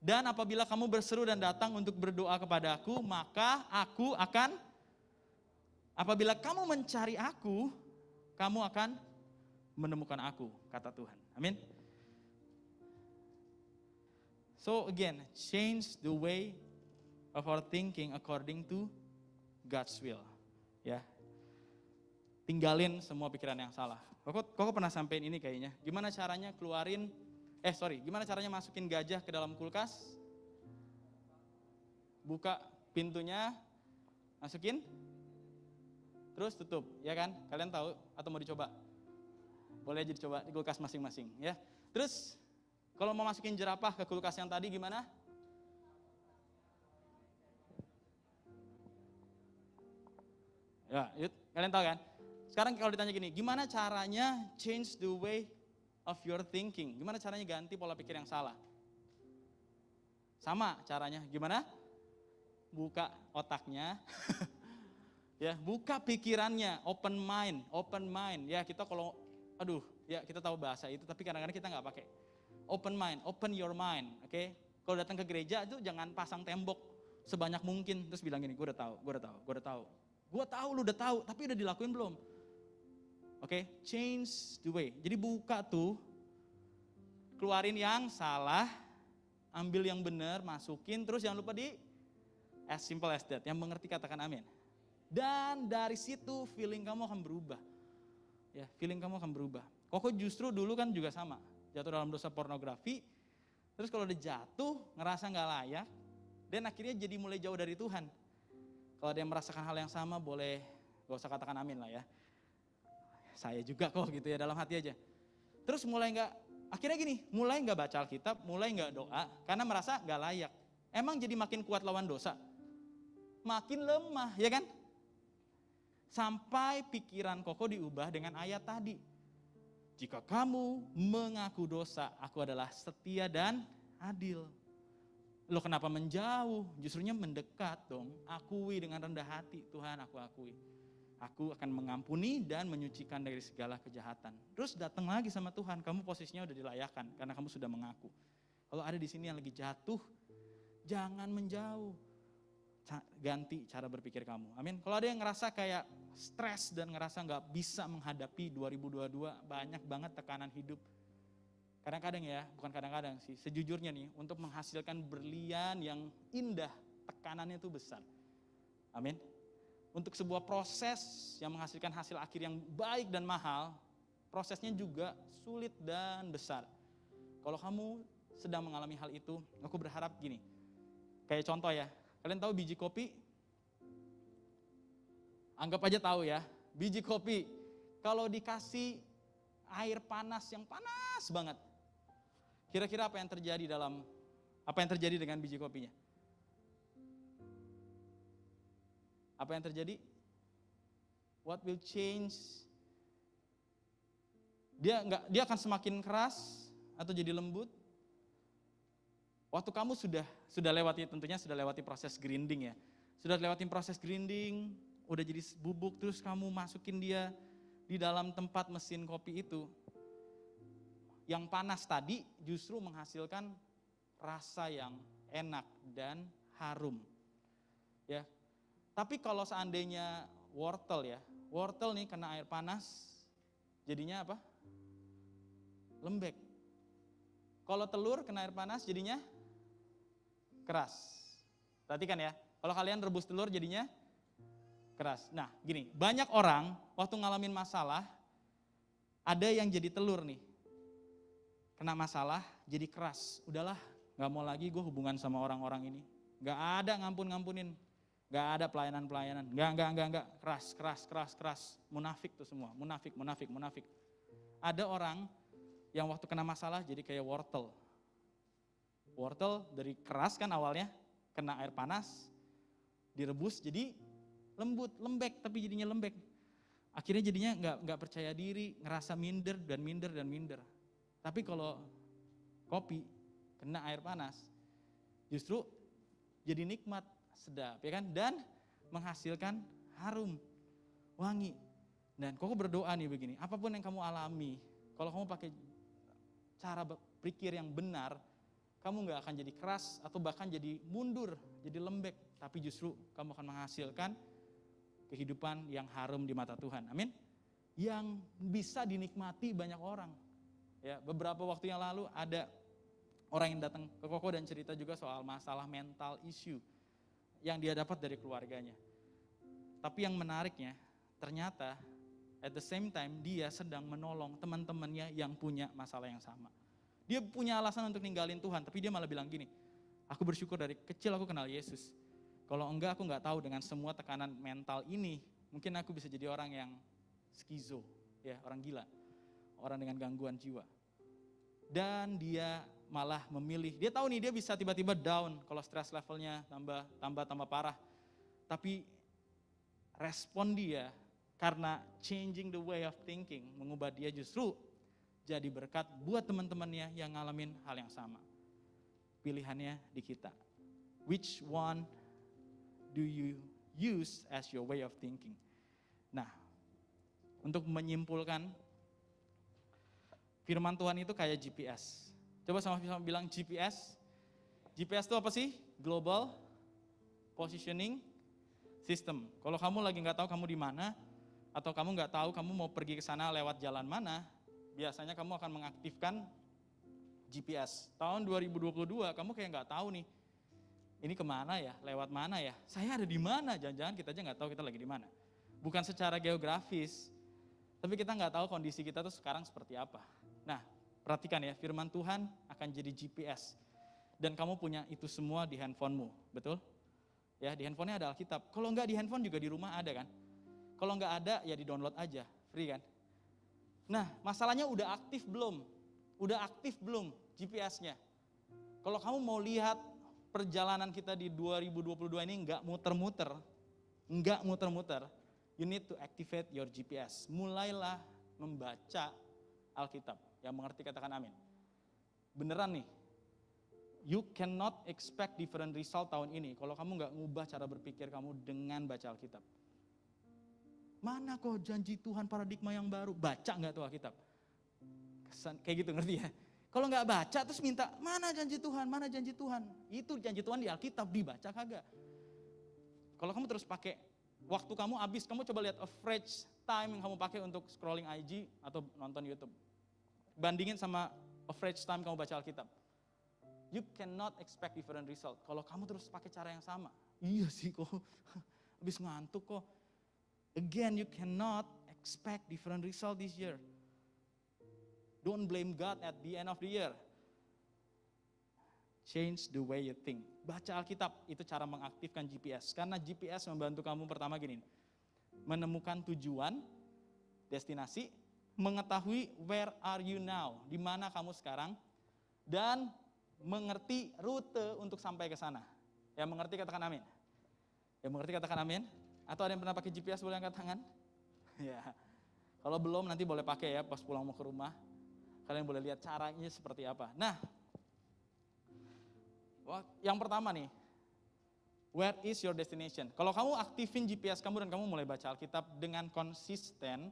Dan apabila kamu berseru dan datang untuk berdoa kepadaku, maka aku akan, apabila kamu mencari aku, kamu akan menemukan aku, kata Tuhan. Amin. So again, change the way of our thinking according to God's will. Ya. Tinggalin semua pikiran yang salah. Koko pernah sampein ini kayaknya. Gimana caranya gimana caranya masukin gajah ke dalam kulkas? Buka pintunya, masukin, terus tutup, ya kan? Kalian tahu atau mau dicoba? Boleh aja dicoba di kulkas masing-masing, ya. Terus kalau mau masukin jerapah ke kulkas yang tadi gimana? Ya, kalian tahu kan? Sekarang kalau ditanya gini, gimana caranya change the way of your thinking? Gimana caranya ganti pola pikir yang salah? Sama caranya, gimana? Buka otaknya, ya, buka pikirannya, open mind. Ya, kita kalau, kita tahu bahasa itu, tapi kadang-kadang kita nggak pakai. Open mind, open your mind, oke? Kalau datang ke gereja itu jangan pasang tembok sebanyak mungkin, terus bilang gini, gue udah tahu. Gue tahu, lu udah tahu, tapi udah dilakuin belum? Oke, change the way. Jadi buka tuh, keluarin yang salah, ambil yang benar, masukin, terus jangan lupa as simple as that. Yang mengerti katakan amin. Dan dari situ feeling kamu akan berubah. Ya, feeling kamu akan berubah. Koko justru dulu kan juga sama, jatuh dalam dosa pornografi. Terus kalau udah jatuh, ngerasa nggak layak, dan akhirnya jadi mulai jauh dari Tuhan. Kalau ada yang merasakan hal yang sama, boleh gak usah katakan amin lah ya. Saya juga kok gitu ya, dalam hati aja. Terus mulai gak baca Alkitab, mulai gak doa, karena merasa gak layak. Emang jadi makin kuat lawan dosa? Makin lemah, ya kan? Sampai pikiran Koko diubah dengan ayat tadi. Jika kamu mengaku dosa, aku adalah setia dan adil. Lo kenapa menjauh? Justrunya mendekat dong. Akui dengan rendah hati, Tuhan aku akui. Aku akan mengampuni dan menyucikan dari segala kejahatan. Terus datang lagi sama Tuhan, kamu posisinya udah dilayakan karena kamu sudah mengaku. Kalau ada di sini yang lagi jatuh, jangan menjauh. Ganti cara berpikir kamu. Amin. Kalau ada yang ngerasa kayak stres dan ngerasa gak bisa menghadapi 2022, banyak banget tekanan hidup. Kadang-kadang ya, bukan kadang-kadang sih, sejujurnya nih, untuk menghasilkan berlian yang indah, tekanannya itu besar. Amin. Untuk sebuah proses yang menghasilkan hasil akhir yang baik dan mahal, prosesnya juga sulit dan besar. Kalau kamu sedang mengalami hal itu, aku berharap gini, kayak contoh ya, kalian tahu biji kopi? Anggap aja tahu ya, biji kopi kalau dikasih air panas yang panas banget, kira-kira apa yang terjadi dengan biji kopinya? Apa yang terjadi? What will change? Dia akan semakin keras atau jadi lembut? Waktu kamu sudah lewati, tentunya sudah lewati proses grinding ya. Sudah lewatin proses grinding, udah jadi bubuk, terus kamu masukin dia di dalam tempat mesin kopi itu. Yang panas tadi justru menghasilkan rasa yang enak dan harum. Ya. Tapi kalau seandainya wortel nih kena air panas, jadinya apa? Lembek. Kalau telur kena air panas jadinya keras. Perhatikan ya, kalau kalian rebus telur jadinya keras. Nah gini, banyak orang waktu ngalamin masalah, ada yang jadi telur nih. Kena masalah jadi keras. Udahlah, gak mau lagi gue hubungan sama orang-orang ini. Gak ada ngampun-ngampunin. Gak ada pelayanan-pelayanan. Gak. Keras. Munafik tuh semua. Munafik. Ada orang yang waktu kena masalah jadi kayak wortel. Wortel dari keras kan awalnya, kena air panas, direbus jadi lembek, tapi jadinya lembek. Akhirnya jadinya nggak percaya diri, ngerasa minder. Tapi kalau kopi kena air panas, justru jadi nikmat, sedap, ya kan? Dan menghasilkan harum, wangi. Dan kok berdoa nih begini, apapun yang kamu alami, kalau kamu pakai cara berpikir yang benar, kamu gak akan jadi keras atau bahkan jadi mundur, jadi lembek. Tapi justru kamu akan menghasilkan kehidupan yang harum di mata Tuhan. Amin. Yang bisa dinikmati banyak orang. Ya, beberapa waktu yang lalu ada orang yang datang ke Koko dan cerita juga soal masalah mental issue yang dia dapat dari keluarganya. Tapi yang menariknya, ternyata at the same time dia sedang menolong teman-temannya yang punya masalah yang sama. Dia punya alasan untuk ninggalin Tuhan, tapi dia malah bilang gini, aku bersyukur dari kecil aku kenal Yesus. Kalau enggak aku enggak tahu dengan semua tekanan mental ini, mungkin aku bisa jadi orang yang skizo, ya, orang gila, orang dengan gangguan jiwa. Dan dia malah memilih, dia tahu nih dia bisa tiba-tiba down kalau stress levelnya tambah parah. Tapi respon dia karena changing the way of thinking, mengubah dia justru jadi berkat buat teman-temannya yang ngalamin hal yang sama. Pilihannya di kita. Which one do you use as your way of thinking? Nah, untuk menyimpulkan, firman Tuhan itu kayak GPS. Coba sama-sama bilang GPS. GPS itu apa sih? Global Positioning System. Kalau kamu lagi nggak tahu kamu di mana, atau kamu nggak tahu kamu mau pergi ke sana lewat jalan mana, biasanya kamu akan mengaktifkan GPS. Tahun 2022 kamu kayak nggak tahu nih, ini kemana ya, lewat mana ya, saya ada di mana, jangan-jangan kita aja nggak tahu kita lagi di mana. Bukan secara geografis, tapi kita nggak tahu kondisi kita tuh sekarang seperti apa. Nah, perhatikan ya, firman Tuhan akan jadi GPS. Dan kamu punya itu semua di handphonemu, betul? Ya, di handphonenya ada Alkitab. Kalau nggak di handphone juga di rumah ada kan? Kalau nggak ada ya di download aja, free kan? Nah, masalahnya udah aktif belum? Udah aktif belum GPS-nya? Kalau kamu mau lihat perjalanan kita di 2022 ini nggak muter-muter, you need to activate your GPS. Mulailah membaca Alkitab. Yang mengerti katakan amin. Beneran nih, you cannot expect different result tahun ini kalau kamu nggak ngubah cara berpikir kamu dengan baca Alkitab. Mana kok janji Tuhan paradigma yang baru? Baca nggak tuh Alkitab? Kayak gitu, ngerti ya? Kalau nggak baca terus minta, mana janji Tuhan, mana janji Tuhan? Itu janji Tuhan di Alkitab, dibaca kagak? Kalau kamu terus pakai, waktu kamu habis, kamu coba lihat average time yang kamu pakai untuk scrolling IG atau nonton YouTube. Bandingin sama average time kamu baca Alkitab. You cannot expect different result kalau kamu terus pakai cara yang sama. Iya sih kok, habis ngantuk kok. Again, you cannot expect different result this year. Don't blame God at the end of the year. Change the way you think. Baca Alkitab, itu cara mengaktifkan GPS. Karena GPS membantu kamu pertama gini, menemukan tujuan, destinasi, mengetahui where are you now, di mana kamu sekarang, dan mengerti rute untuk sampai ke sana. Yang mengerti katakan amin. Yang mengerti katakan amin. Atau ada yang pernah pakai GPS boleh angkat tangan? Ya. Kalau belum nanti boleh pakai ya pas pulang mau ke rumah. Kalian boleh lihat caranya seperti apa. Nah, yang pertama nih, where is your destination? Kalau kamu aktifin GPS kamu dan kamu mulai baca Alkitab dengan konsisten,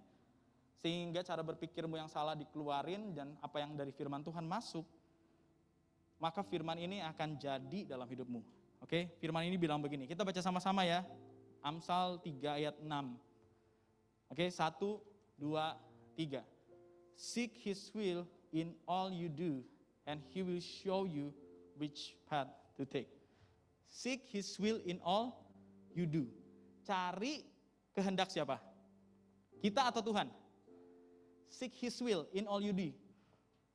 sehingga cara berpikirmu yang salah dikeluarin dan apa yang dari firman Tuhan masuk, maka firman ini akan jadi dalam hidupmu. Oke, firman ini bilang begini, kita baca sama-sama ya, Amsal 3 ayat 6. Oke, 1, 2, 3. Seek His will in all you do, and He will show you which path to take. Seek His will in all you do. Cari kehendak siapa? Kita atau Tuhan? Seek His will in all you do.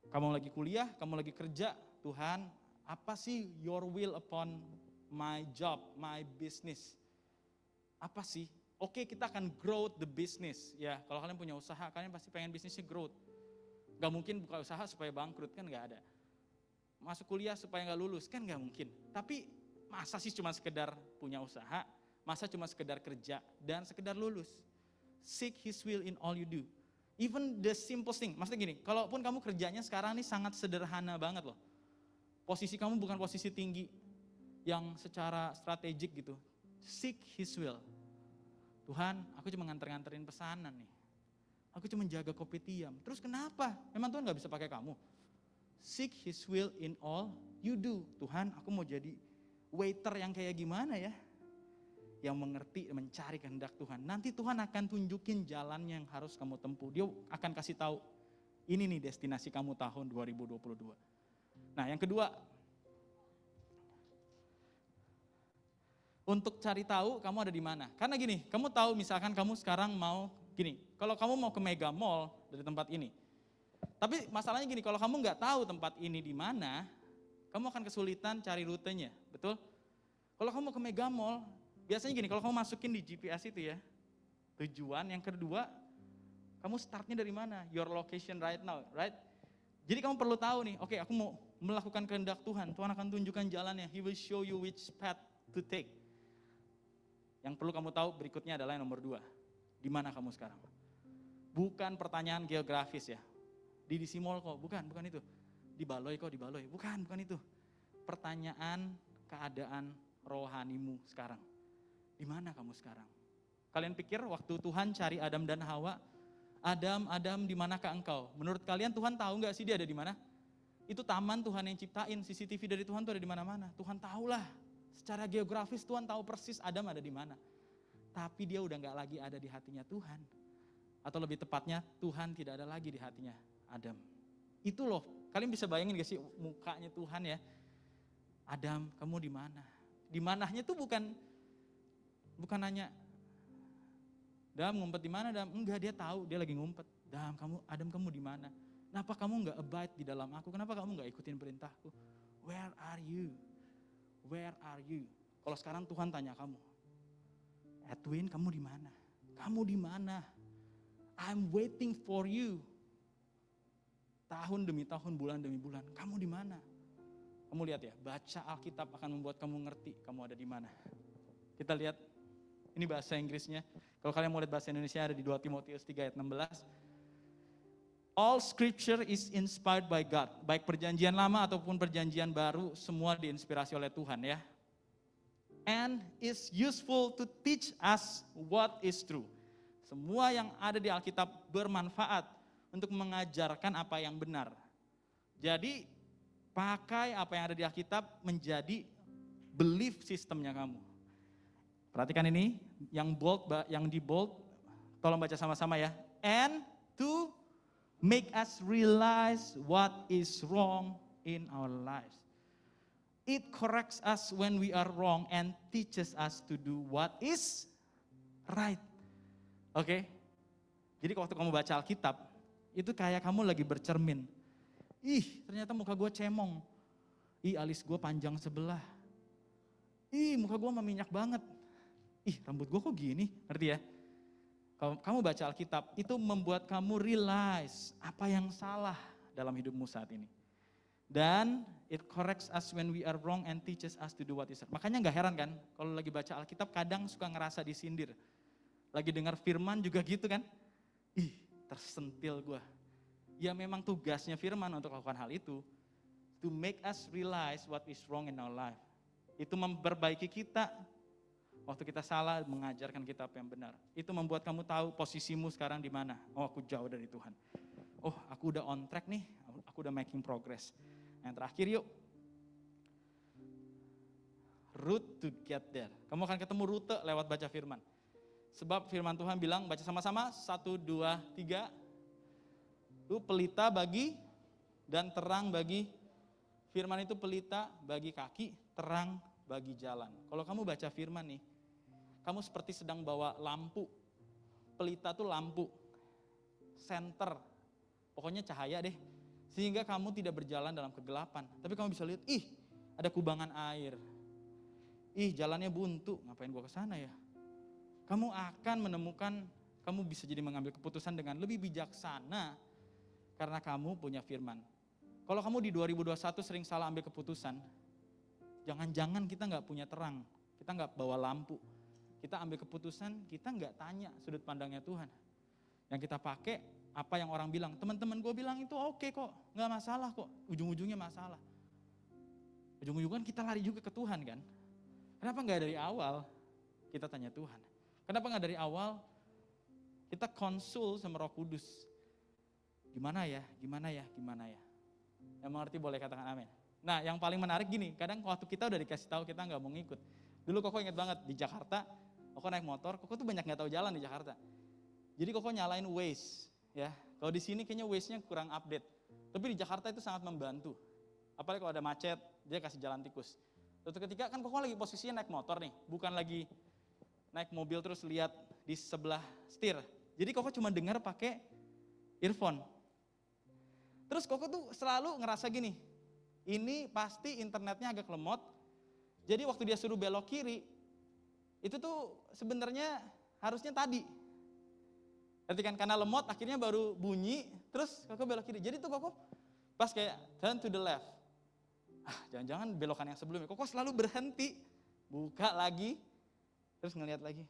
Kamu lagi kuliah, kamu lagi kerja, Tuhan, apa sih your will upon my job, my business? Apa sih? Oke, kita akan grow the business. Ya, kalau kalian punya usaha, kalian pasti pengen bisnisnya growth. Gak mungkin buka usaha supaya bangkrut, kan gak ada. Masuk kuliah supaya gak lulus, kan gak mungkin. Tapi masa sih cuma sekedar punya usaha, masa cuma sekedar kerja dan sekedar lulus. Seek His will in all you do. Even the simplest thing, maksudnya gini, kalaupun kamu kerjanya sekarang ini sangat sederhana banget loh. Posisi kamu bukan posisi tinggi yang secara strategik gitu. Seek His will. Tuhan, aku cuma nganterin pesanan nih. Aku cuma jaga kopi tiam. Terus kenapa? Memang Tuhan gak bisa pakai kamu? Seek His will in all you do. Tuhan, aku mau jadi waiter yang kayak gimana ya? Yang mengerti, mencari kehendak Tuhan. Nanti Tuhan akan tunjukin jalan yang harus kamu tempuh. Dia akan kasih tahu, ini nih destinasi kamu tahun 2022. Nah, yang kedua, untuk cari tahu kamu ada di mana. Karena gini, kamu tahu misalkan kamu sekarang mau gini, kalau kamu mau ke Mega Mall dari tempat ini, tapi masalahnya gini, kalau kamu nggak tahu tempat ini di mana, kamu akan kesulitan cari rutenya, betul? Kalau kamu mau ke Mega Mall, biasanya gini, kalau kamu masukin di GPS itu ya, tujuan, yang kedua, kamu startnya dari mana? Your location right now, right? Jadi kamu perlu tahu nih, oke, aku mau melakukan kehendak Tuhan, Tuhan akan tunjukkan jalannya, He will show you which path to take. Yang perlu kamu tahu berikutnya adalah yang nomor 2. Di mana kamu sekarang? Bukan pertanyaan geografis ya. Di DC Mall kok, bukan itu. Di Baloi kok, di Baloi. Bukan itu. Pertanyaan keadaan rohanimu sekarang. Di mana kamu sekarang? Kalian pikir waktu Tuhan cari Adam dan Hawa, Adam, di manakah engkau? Menurut kalian Tuhan tahu nggak sih dia ada di mana? Itu taman Tuhan yang ciptain, CCTV dari Tuhan tuh ada di mana-mana. Tuhan tahulah. Secara geografis Tuhan tahu persis Adam ada di mana. Tapi dia udah nggak lagi ada di hatinya Tuhan. Atau lebih tepatnya Tuhan tidak ada lagi di hatinya Adam. Itu loh, kalian bisa bayangin gak sih mukanya Tuhan ya. Adam, kamu di mana? Di mananya tuh bukan nanya, Adam ngumpet di mana Adam? Enggak, dia tahu dia lagi ngumpet. Adam kamu di mana? Kenapa kamu nggak abide di dalam aku? Kenapa kamu nggak ikutin perintahku? Where are you? Where are you? Kalau sekarang Tuhan tanya kamu, Edwin, kamu di mana? Kamu di mana? I'm waiting for you. Tahun demi tahun, bulan demi bulan. Kamu di mana? Kamu lihat ya, baca Alkitab akan membuat kamu ngerti kamu ada di mana. Kita lihat, ini bahasa Inggrisnya. Kalau kalian mau lihat bahasa Indonesia ada di 2 Timotius 3 ayat 16. All scripture is inspired by God. Baik perjanjian lama ataupun perjanjian baru, semua diinspirasi oleh Tuhan ya. And is useful to teach us what is true. Semua yang ada di Alkitab bermanfaat untuk mengajarkan apa yang benar. Jadi pakai apa yang ada di Alkitab menjadi belief sistemnya kamu. Perhatikan ini, yang di bold, tolong baca sama-sama ya. And to make us realize what is wrong in our lives. It corrects us when we are wrong and teaches us to do what is right. Oke? Jadi waktu kamu baca Alkitab, itu kayak kamu lagi bercermin. Ih, ternyata muka gue cemong. Ih, alis gue panjang sebelah. Ih, muka gue meminyak banget. Ih, rambut gue kok gini, ngerti ya? Kalau kamu baca Alkitab, itu membuat kamu realize apa yang salah dalam hidupmu saat ini. Dan it corrects us when we are wrong and teaches us to do what is right. Makanya gak heran kan, kalau lagi baca Alkitab kadang suka ngerasa disindir. Lagi dengar firman juga gitu kan. Ih, tersentil gue. Ya memang tugasnya firman untuk lakukan hal itu. To make us realize what is wrong in our life. Itu memperbaiki kita. Waktu kita salah, mengajarkan kita apa yang benar. Itu membuat kamu tahu posisimu sekarang di mana. Oh, aku jauh dari Tuhan. Oh, aku udah on track nih. Aku udah making progress. Yang terakhir yuk. Route to get there. Kamu akan ketemu rute lewat baca firman. Sebab firman Tuhan bilang, baca sama-sama, 1, 2, 3. Itu pelita bagi dan terang bagi. Firman itu pelita bagi kaki, terang bagi jalan. Kalau kamu baca firman nih, kamu seperti sedang bawa lampu. Pelita tuh lampu. Center. Pokoknya cahaya deh. Sehingga kamu tidak berjalan dalam kegelapan. Tapi kamu bisa lihat, ih ada kubangan air. Ih jalannya buntu, ngapain gua kesana ya? Kamu akan menemukan, kamu bisa jadi mengambil keputusan dengan lebih bijaksana. Karena kamu punya firman. Kalau kamu di 2021 sering salah ambil keputusan, jangan-jangan kita gak punya terang, kita gak bawa lampu. Kita ambil keputusan, kita gak tanya sudut pandangnya Tuhan. Yang kita pakai, apa yang orang bilang, teman-teman gue bilang itu oke kok, gak masalah kok, ujung-ujungnya masalah. Ujung-ujungnya kita lari juga ke Tuhan kan. Kenapa gak dari awal kita tanya Tuhan? Kenapa gak dari awal kita konsul sama Roh Kudus? Gimana ya, gimana ya, gimana ya? Yang mengerti boleh katakan amin. Nah yang paling menarik gini, kadang waktu kita udah dikasih tahu kita gak mau ngikut. Dulu Koko inget banget di Jakarta, Koko naik motor, Koko tuh banyak gak tahu jalan di Jakarta. Jadi Koko nyalain Waze. Ya, kalau di sini kayaknya Waze-nya kurang update. Tapi di Jakarta itu sangat membantu. Apalagi kalau ada macet, dia kasih jalan tikus. Suatu ketika kan Koko lagi posisinya naik motor nih, bukan lagi naik mobil terus lihat di sebelah setir. Jadi Koko cuma dengar pakai earphone. Terus Koko tuh selalu ngerasa gini, ini pasti internetnya agak lemot. Jadi waktu dia suruh belok kiri, itu tuh sebenarnya harusnya tadi. Ketika karena lemot akhirnya baru bunyi, terus Koko belok kiri. Jadi tuh Koko pas kayak turn to the left. Jangan-jangan belokan yang sebelumnya. Koko selalu berhenti, buka lagi, terus ngeliat lagi.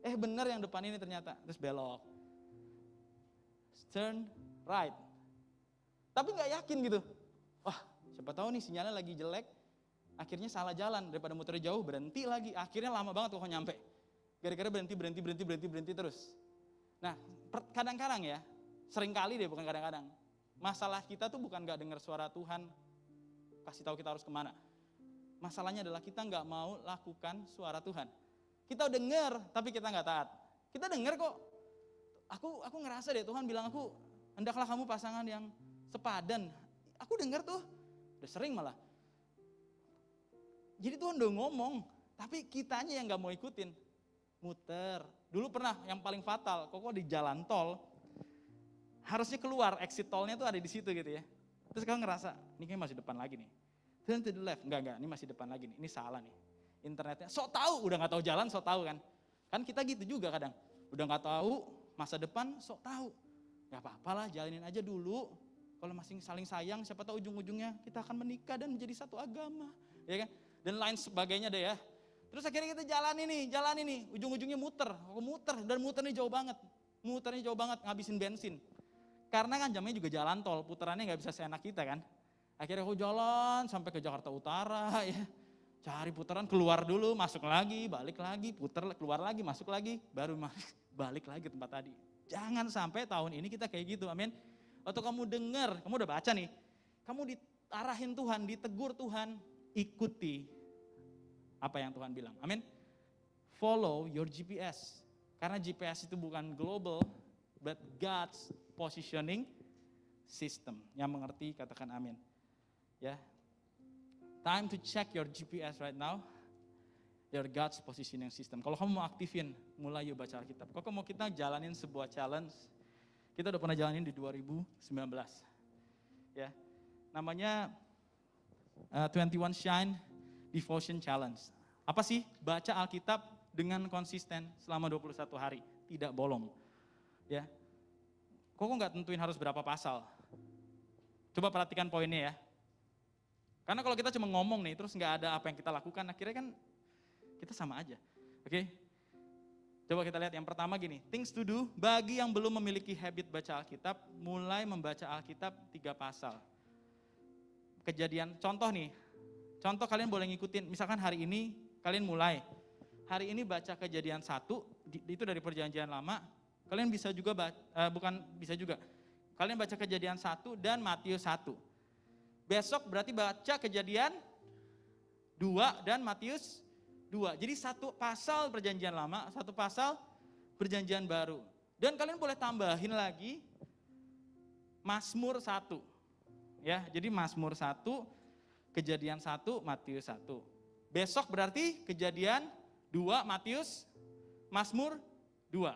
Bener yang depan ini ternyata, terus belok. Turn right. Tapi gak yakin gitu. Wah, siapa tahu nih sinyalnya lagi jelek. Akhirnya salah jalan, daripada muter jauh berhenti lagi. Akhirnya lama banget Koko nyampe. Gara-gara berhenti terus. Nah, kadang-kadang ya, sering kali deh bukan kadang-kadang. Masalah kita tuh bukan gak dengar suara Tuhan, kasih tahu kita harus kemana. Masalahnya adalah kita gak mau lakukan suara Tuhan. Kita dengar, tapi kita gak taat. Kita dengar kok, aku ngerasa deh Tuhan bilang aku, hendaklah kamu pasangan yang sepadan. Aku dengar tuh, udah sering malah. Jadi Tuhan udah ngomong, tapi kitanya yang gak mau ikutin. Muter. Dulu pernah yang paling fatal, Koko di jalan tol, harusnya keluar, exit tolnya tuh ada di situ gitu ya. Terus Koko ngerasa, ini kayaknya masih depan lagi nih. Turn to the left, enggak, ini masih depan lagi nih, ini salah nih. Internetnya, sok tahu, udah gak tahu jalan, sok tahu kan. Kan kita gitu juga kadang, udah gak tahu, masa depan sok tahu. Gak apa-apa lah, jalanin aja dulu. Kalau masih saling sayang, siapa tahu ujung-ujungnya kita akan menikah dan menjadi satu agama. Ya kan? Dan lain sebagainya deh ya. Terus akhirnya kita jalan ini, ujung-ujungnya muter dan muternya jauh banget. Muternya jauh banget, ngabisin bensin. Karena kan jamnya juga jalan tol, putarannya nggak bisa seenak kita kan. Akhirnya aku jalan sampai ke Jakarta Utara ya. Cari putaran, keluar dulu, masuk lagi, balik lagi, putar, keluar lagi, masuk lagi, baru balik lagi ke tempat tadi. Jangan sampai tahun ini kita kayak gitu, amin. Waktu kamu dengar, kamu udah baca nih, kamu diarahin Tuhan, ditegur Tuhan, ikuti apa yang Tuhan bilang, amin. Follow your GPS, karena GPS itu bukan global, but God's positioning system. Yang mengerti katakan amin. Ya, time to check your GPS right now, your God's positioning system. Kalau kamu mau aktifin, mulai yuk baca Alkitab. Kalau mau kita jalanin sebuah challenge, kita udah pernah jalanin di 2019. Ya, namanya 21 Shine Devotion Challenge. Apa sih? Baca Alkitab dengan konsisten selama 21 hari, tidak bolong. Ya, kok nggak tentuin harus berapa pasal? Coba perhatikan poinnya ya. Karena kalau kita cuma ngomong nih, terus nggak ada apa yang kita lakukan, akhirnya kan kita sama aja. Oke? Coba kita lihat yang pertama gini, things to do, bagi yang belum memiliki habit baca Alkitab, mulai membaca Alkitab 3 pasal. Kejadian, contoh nih, contoh kalian boleh ngikutin, misalkan hari ini kalian mulai, hari ini baca Kejadian 1, itu dari Perjanjian Lama, kalian bisa juga, kalian baca Kejadian 1 dan Matius 1. Besok berarti baca Kejadian 2 dan Matius 2. Jadi 1 pasal Perjanjian Lama, 1 pasal Perjanjian Baru. Dan kalian boleh tambahin lagi Mazmur 1. Ya, jadi Mazmur 1, Kejadian 1, Matius 1. Besok berarti Kejadian 2, Matius, Mazmur 2.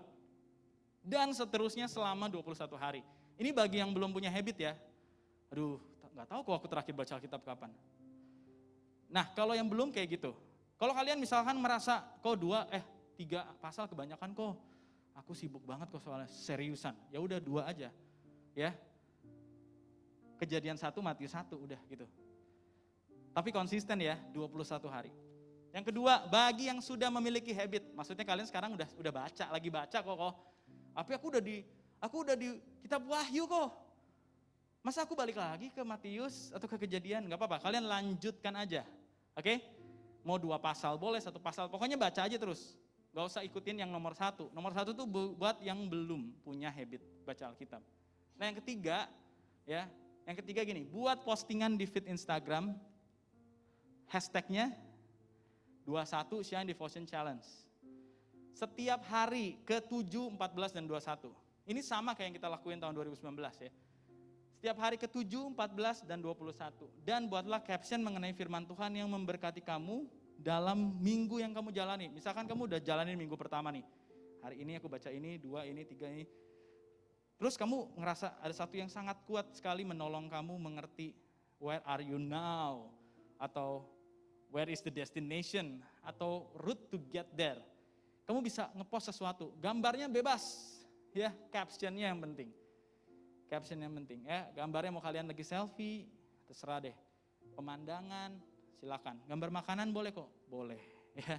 Dan seterusnya selama 21 hari. Ini bagi yang belum punya habit ya. Aduh, nggak tahu kok aku terakhir baca Alkitab kapan. Nah, kalau yang belum kayak gitu. Kalau kalian misalkan merasa kok 3 pasal kebanyakan kok. Aku sibuk banget kok soalnya seriusan. Ya udah 2 aja. Ya. Kejadian 1, Matius 1 udah gitu. Tapi konsisten ya, 21 hari. Yang kedua, bagi yang sudah memiliki habit. Maksudnya kalian sekarang udah baca, lagi baca kok. Tapi aku udah di kitab Wahyu kok. Masa aku balik lagi ke Matius atau ke Kejadian? Gak apa-apa, kalian lanjutkan aja. Oke? Mau 2 pasal boleh, 1 pasal. Pokoknya baca aja terus. Gak usah ikutin yang nomor 1. Nomor 1 tuh buat yang belum punya habit baca Alkitab. Nah yang ketiga, ya, yang ketiga gini, buat postingan di feed Instagram, hashtagnya 21 Shine Devotion Challenge. Setiap hari ke-7, 14, dan 21. Ini sama kayak yang kita lakuin tahun 2019 ya. Setiap hari ke-7, 14, dan 21. Dan buatlah caption mengenai firman Tuhan yang memberkati kamu dalam minggu yang kamu jalani. Misalkan kamu udah jalanin minggu pertama nih. Hari ini aku baca ini, 2 ini, 3 ini. Terus kamu ngerasa ada satu yang sangat kuat sekali menolong kamu mengerti where are you now? Atau where is the destination? Atau route to get there. Kamu bisa ngepost sesuatu, gambarnya bebas, ya, captionnya yang penting. Caption yang penting, ya, gambarnya mau kalian lagi selfie, terserah deh. Pemandangan, silakan. Gambar makanan boleh kok, boleh, ya.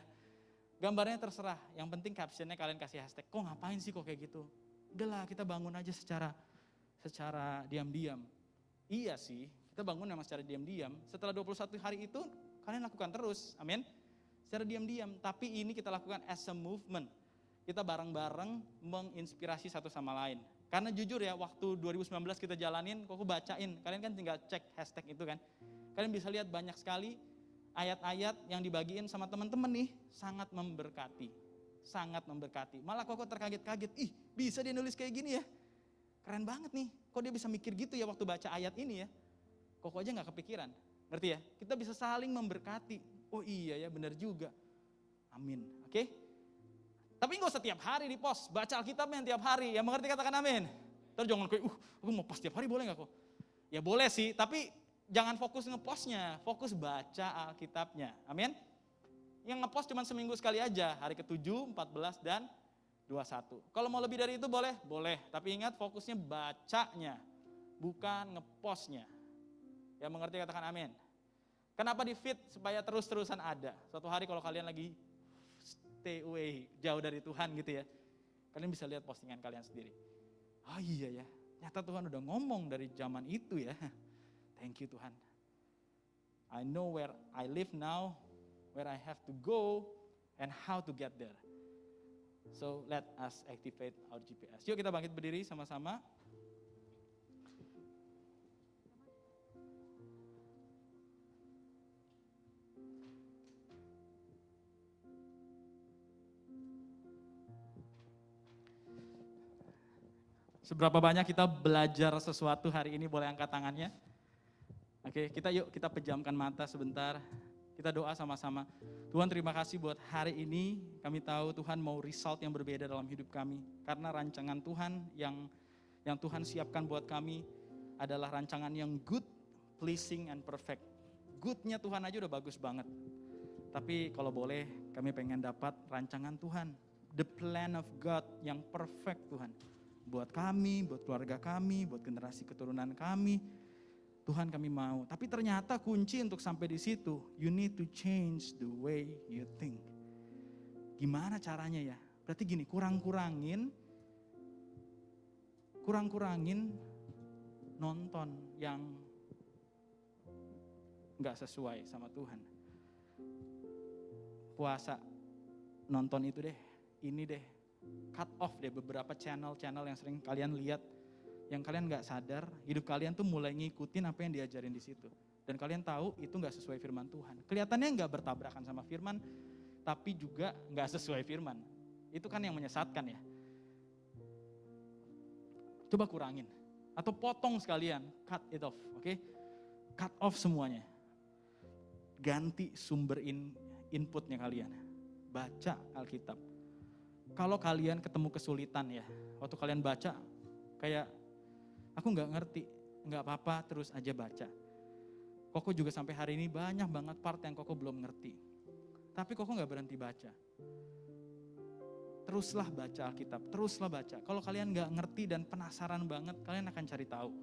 Gambarnya terserah, yang penting captionnya kalian kasih hashtag. Kok ngapain sih kok kayak gitu? Udah lah, kita bangun aja secara diam-diam. Iya sih, kita bangun memang secara diam-diam. Setelah 21 hari itu, kalian lakukan terus, amin. Secara diam-diam, tapi ini kita lakukan as a movement. Kita bareng-bareng menginspirasi satu sama lain. Karena jujur ya, waktu 2019 kita jalanin, kok aku bacain, kalian kan tinggal cek hashtag itu kan. Kalian bisa lihat banyak sekali ayat-ayat yang dibagiin sama teman-teman nih, sangat memberkati. Sangat memberkati. Malah kok terkaget-kaget, ih bisa dia nulis kayak gini ya. Keren banget nih, kok dia bisa mikir gitu ya waktu baca ayat ini ya. Kok aja gak kepikiran, ngerti ya? Kita bisa saling memberkati. Oh iya ya, benar juga. Amin, oke? Tapi gak usah tiap hari di post, baca Alkitabnya tiap hari. Yang mengerti katakan amin. Terus jangan kayak, aku mau post tiap hari boleh gak kok? Ya boleh sih, tapi jangan fokus ngepostnya, fokus baca Alkitabnya. Amin? Yang ngepost cuma seminggu sekali aja, hari ke-7, 14, dan 21. Kalau mau lebih dari itu boleh? Boleh. Tapi ingat fokusnya bacanya, bukan ngepostnya. Yang mengerti katakan amin. Kenapa di feed? Supaya terus-terusan ada. Suatu hari kalau kalian lagi stay away, jauh dari Tuhan gitu ya, kalian bisa lihat postingan kalian sendiri. Oh iya ya, Ternyata Tuhan udah ngomong dari zaman itu ya. Thank you Tuhan. I know where I live now, where I have to go, and how to get there. So let us activate our GPS. Yuk kita bangkit berdiri sama-sama. Seberapa banyak kita belajar sesuatu hari ini, boleh angkat tangannya? Oke, kita pejamkan mata sebentar. Kita doa sama-sama. Tuhan, terima kasih buat hari ini. Kami tahu Tuhan mau result yang berbeda dalam hidup kami. Karena rancangan Tuhan yang Tuhan siapkan buat kami adalah rancangan yang good, pleasing, and perfect. Good-nya Tuhan aja udah bagus banget. Tapi kalau boleh kami pengen dapat rancangan Tuhan. The plan of God yang perfect Tuhan. Buat kami, buat keluarga kami, buat generasi keturunan kami. Tuhan kami mau. Tapi ternyata kunci untuk sampai di situ, you need to change the way you think. Gimana caranya ya? Berarti gini, kurang-kurangin nonton yang gak sesuai sama Tuhan. Puasa, nonton itu deh, ini deh. Cut off deh beberapa channel-channel yang sering kalian lihat, yang kalian gak sadar, hidup kalian tuh mulai ngikutin apa yang diajarin di situ. Dan kalian tahu itu gak sesuai firman Tuhan. Kelihatannya gak bertabrakan sama firman, tapi juga gak sesuai firman. Itu kan yang menyesatkan ya. Coba kurangin. Atau potong sekalian, cut it off, oke? Cut off semuanya. Ganti sumber inputnya kalian. Baca Alkitab. Kalau kalian ketemu kesulitan ya, waktu kalian baca, kayak aku gak ngerti, gak apa-apa terus aja baca. Koko juga sampai hari ini banyak banget part yang Koko belum ngerti. Tapi Koko gak berhenti baca. Teruslah baca Alkitab, teruslah baca. Kalau kalian gak ngerti dan penasaran banget, kalian akan cari tahu.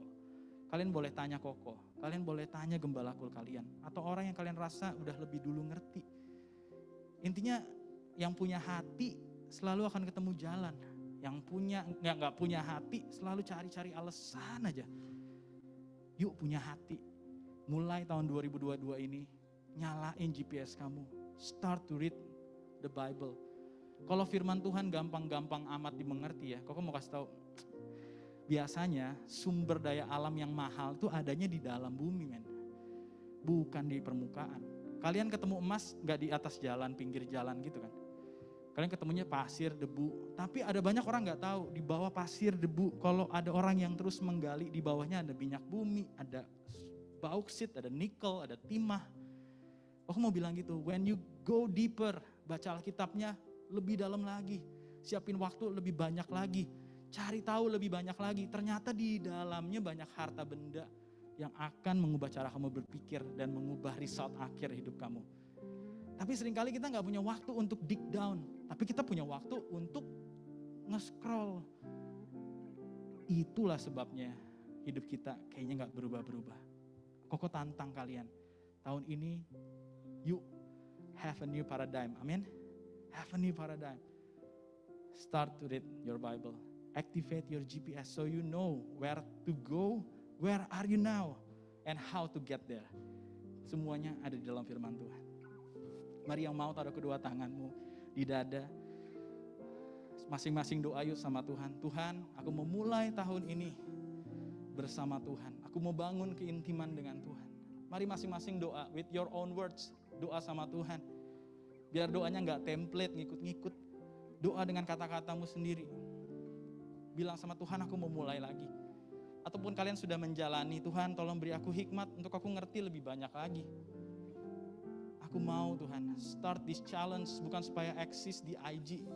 Kalian boleh tanya Koko, kalian boleh tanya gembala kul kalian. Atau orang yang kalian rasa udah lebih dulu ngerti. Intinya yang punya hati selalu akan ketemu jalan. Yang punya nggak punya hati selalu cari-cari alasan aja. Yuk punya hati. Mulai tahun 2022 ini nyalain GPS kamu. Start to read the Bible. Kalau firman Tuhan gampang-gampang amat dimengerti ya. Kok mau kasih tahu? Biasanya sumber daya alam yang mahal itu adanya di dalam bumi, men. Bukan di permukaan. Kalian ketemu emas nggak di atas jalan, pinggir jalan gitu kan? Kalian ketemunya pasir, debu. Tapi ada banyak orang gak tahu, di bawah pasir, debu, kalau ada orang yang terus menggali, di bawahnya ada minyak bumi, ada bauksit, ada nikel, ada timah. Aku mau bilang gitu, when you go deeper, baca Alkitabnya lebih dalam lagi. Siapin waktu lebih banyak lagi. Cari tahu lebih banyak lagi. Ternyata di dalamnya banyak harta benda yang akan mengubah cara kamu berpikir dan mengubah result akhir hidup kamu. Tapi seringkali kita gak punya waktu untuk dig down. Tapi kita punya waktu untuk nge-scroll. Itulah sebabnya hidup kita kayaknya gak berubah-berubah. Koko tantang kalian. Tahun ini, you have a new paradigm. Amin. Have a new paradigm. Start to read your Bible. Activate your GPS so you know where to go, where are you now, and how to get there. Semuanya ada di dalam firman Tuhan. Mari yang mau taruh kedua tanganmu di dada. Masing-masing doa yuk sama Tuhan. Tuhan, aku mau mulai tahun ini bersama Tuhan. Aku mau bangun keintiman dengan Tuhan. Mari masing-masing doa with your own words. Doa sama Tuhan. Biar doanya gak template, ngikut-ngikut. Doa dengan kata-katamu sendiri. Bilang sama Tuhan, aku mau mulai lagi. Ataupun kalian sudah menjalani, Tuhan tolong beri aku hikmat untuk aku ngerti lebih banyak lagi. Aku mau Tuhan, start this challenge bukan supaya eksis di IG.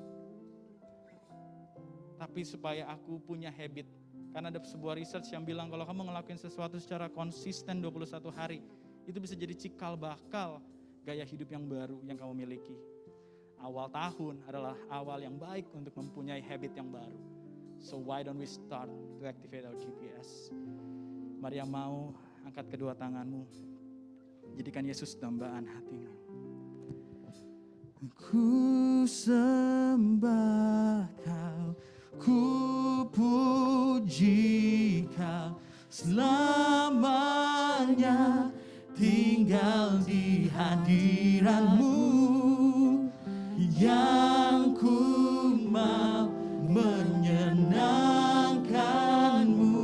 Tapi supaya aku punya habit. Karena ada sebuah research yang bilang kalau kamu ngelakuin sesuatu secara konsisten 21 hari, itu bisa jadi cikal bakal gaya hidup yang baru yang kamu miliki. Awal tahun adalah awal yang baik untuk mempunyai habit yang baru. So why don't we start to activate our GPS? Mari yang mau angkat kedua tanganmu. Jadikan Yesus dambaan hatimu. Ku sembah Kau, ku puji selamanya tinggal di hadirat-Mu, yang ku mau menyenangkan-Mu.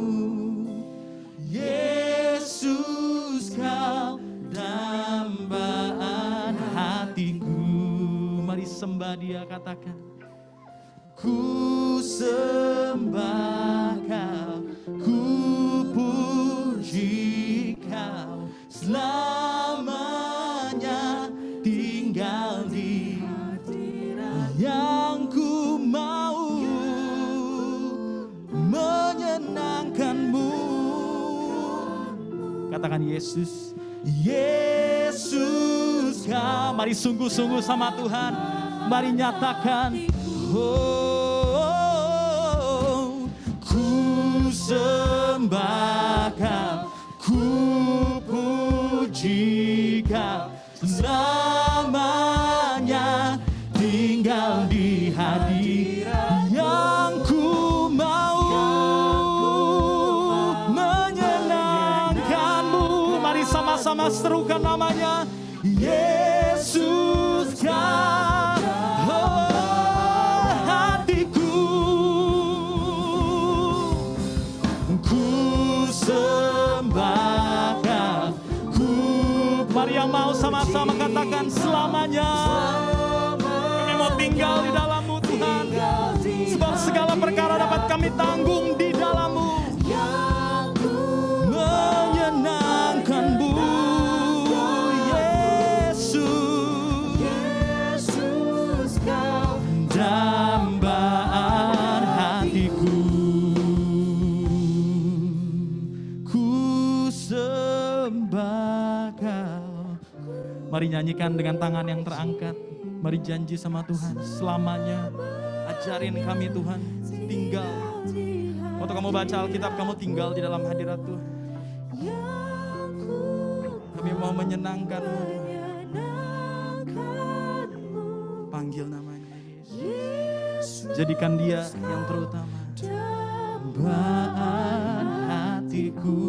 Yesus, Kau dambaan hatiku. Mari sembah Dia, katakan. Ku sembah Kau, ku puji Kau, selamanya tinggal di hadirat yang ku mau menyenangkan-Mu. Katakan Yesus, Yesus Kau. Mari sungguh-sungguh sama Tuhan. Mari nyatakan, oh, ku sembah Kau, ku puji Kau, selamanya tinggal di hadirat yang ku mau menyenangkan-Mu. Mari sama-sama serukan namanya, Yesus Kau, hatiku. Ku sembah Kau, mari yang mau sama-sama katakan selamanya. Kami mau tinggal di dalam-Mu Tuhan, sebab segala perkara dapat kami tanggung di dalam-Mu, menyenangkan-Mu. Yesus, Kau dambaan hatiku. Ku sembah Kau. Mari nyanyikan dengan tangan yang terangkat. Mari janji sama Tuhan selamanya. Ajarin kami Tuhan tinggal. Waktu kamu baca Alkitab, kamu tinggal di dalam hadirat Tuhan. Kami mau menyenangkan-Mu. Panggil namanya Yesus. Jadikan Dia yang terutama. Dambaan hatiku,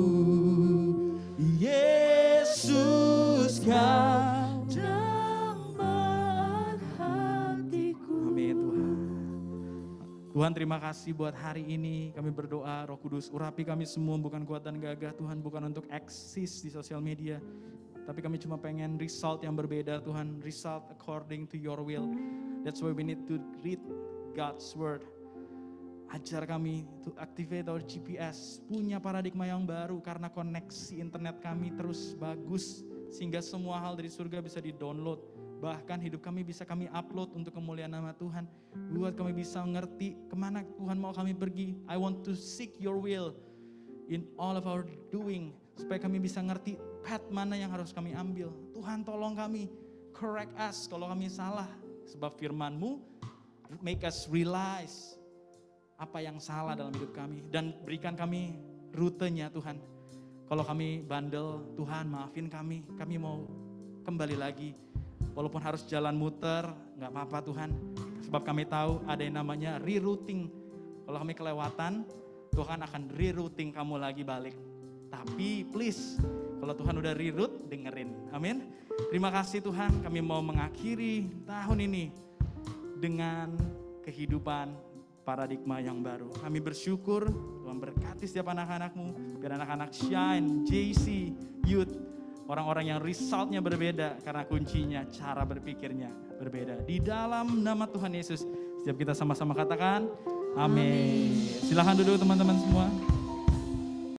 Yesus Kau dambaan hatiku. Amin Tuhan. Tuhan, terima kasih buat hari ini. Kami berdoa, Roh Kudus urapi kami semua, bukan kuat dan gagah Tuhan, bukan untuk eksis di sosial media, tapi kami cuma pengen result yang berbeda Tuhan, result according to your will. That's why we need to read God's word. Ajar kami to activate our GPS, punya paradigma yang baru karena koneksi internet kami terus bagus sehingga semua hal dari surga bisa di-download. Bahkan hidup kami bisa kami upload untuk kemuliaan nama Tuhan. Buat kami bisa ngerti kemana Tuhan mau kami pergi. I want to seek your will in all of our doing. Supaya kami bisa ngerti path mana yang harus kami ambil. Tuhan tolong kami, correct us kalau kami salah. Sebab firman-Mu make us realize apa yang salah dalam hidup kami. Dan berikan kami rutenya Tuhan. Kalau kami bandel, Tuhan maafin kami. Kami mau kembali lagi. Walaupun harus jalan muter, gak apa-apa Tuhan. Sebab kami tahu ada yang namanya rerouting. Kalau kami kelewatan, Tuhan akan rerouting kamu lagi balik. Tapi please, kalau Tuhan udah reroute, dengerin. Amin. Terima kasih Tuhan, kami mau mengakhiri tahun ini dengan kehidupan paradigma yang baru. Kami bersyukur Tuhan berkati setiap anak-anak-Mu, biar anak-anak Shine, JC, Youth, orang-orang yang resultnya berbeda karena kuncinya cara berpikirnya berbeda. Di dalam nama Tuhan Yesus, setiap kita sama-sama katakan amin. Silakan duduk teman-teman semua.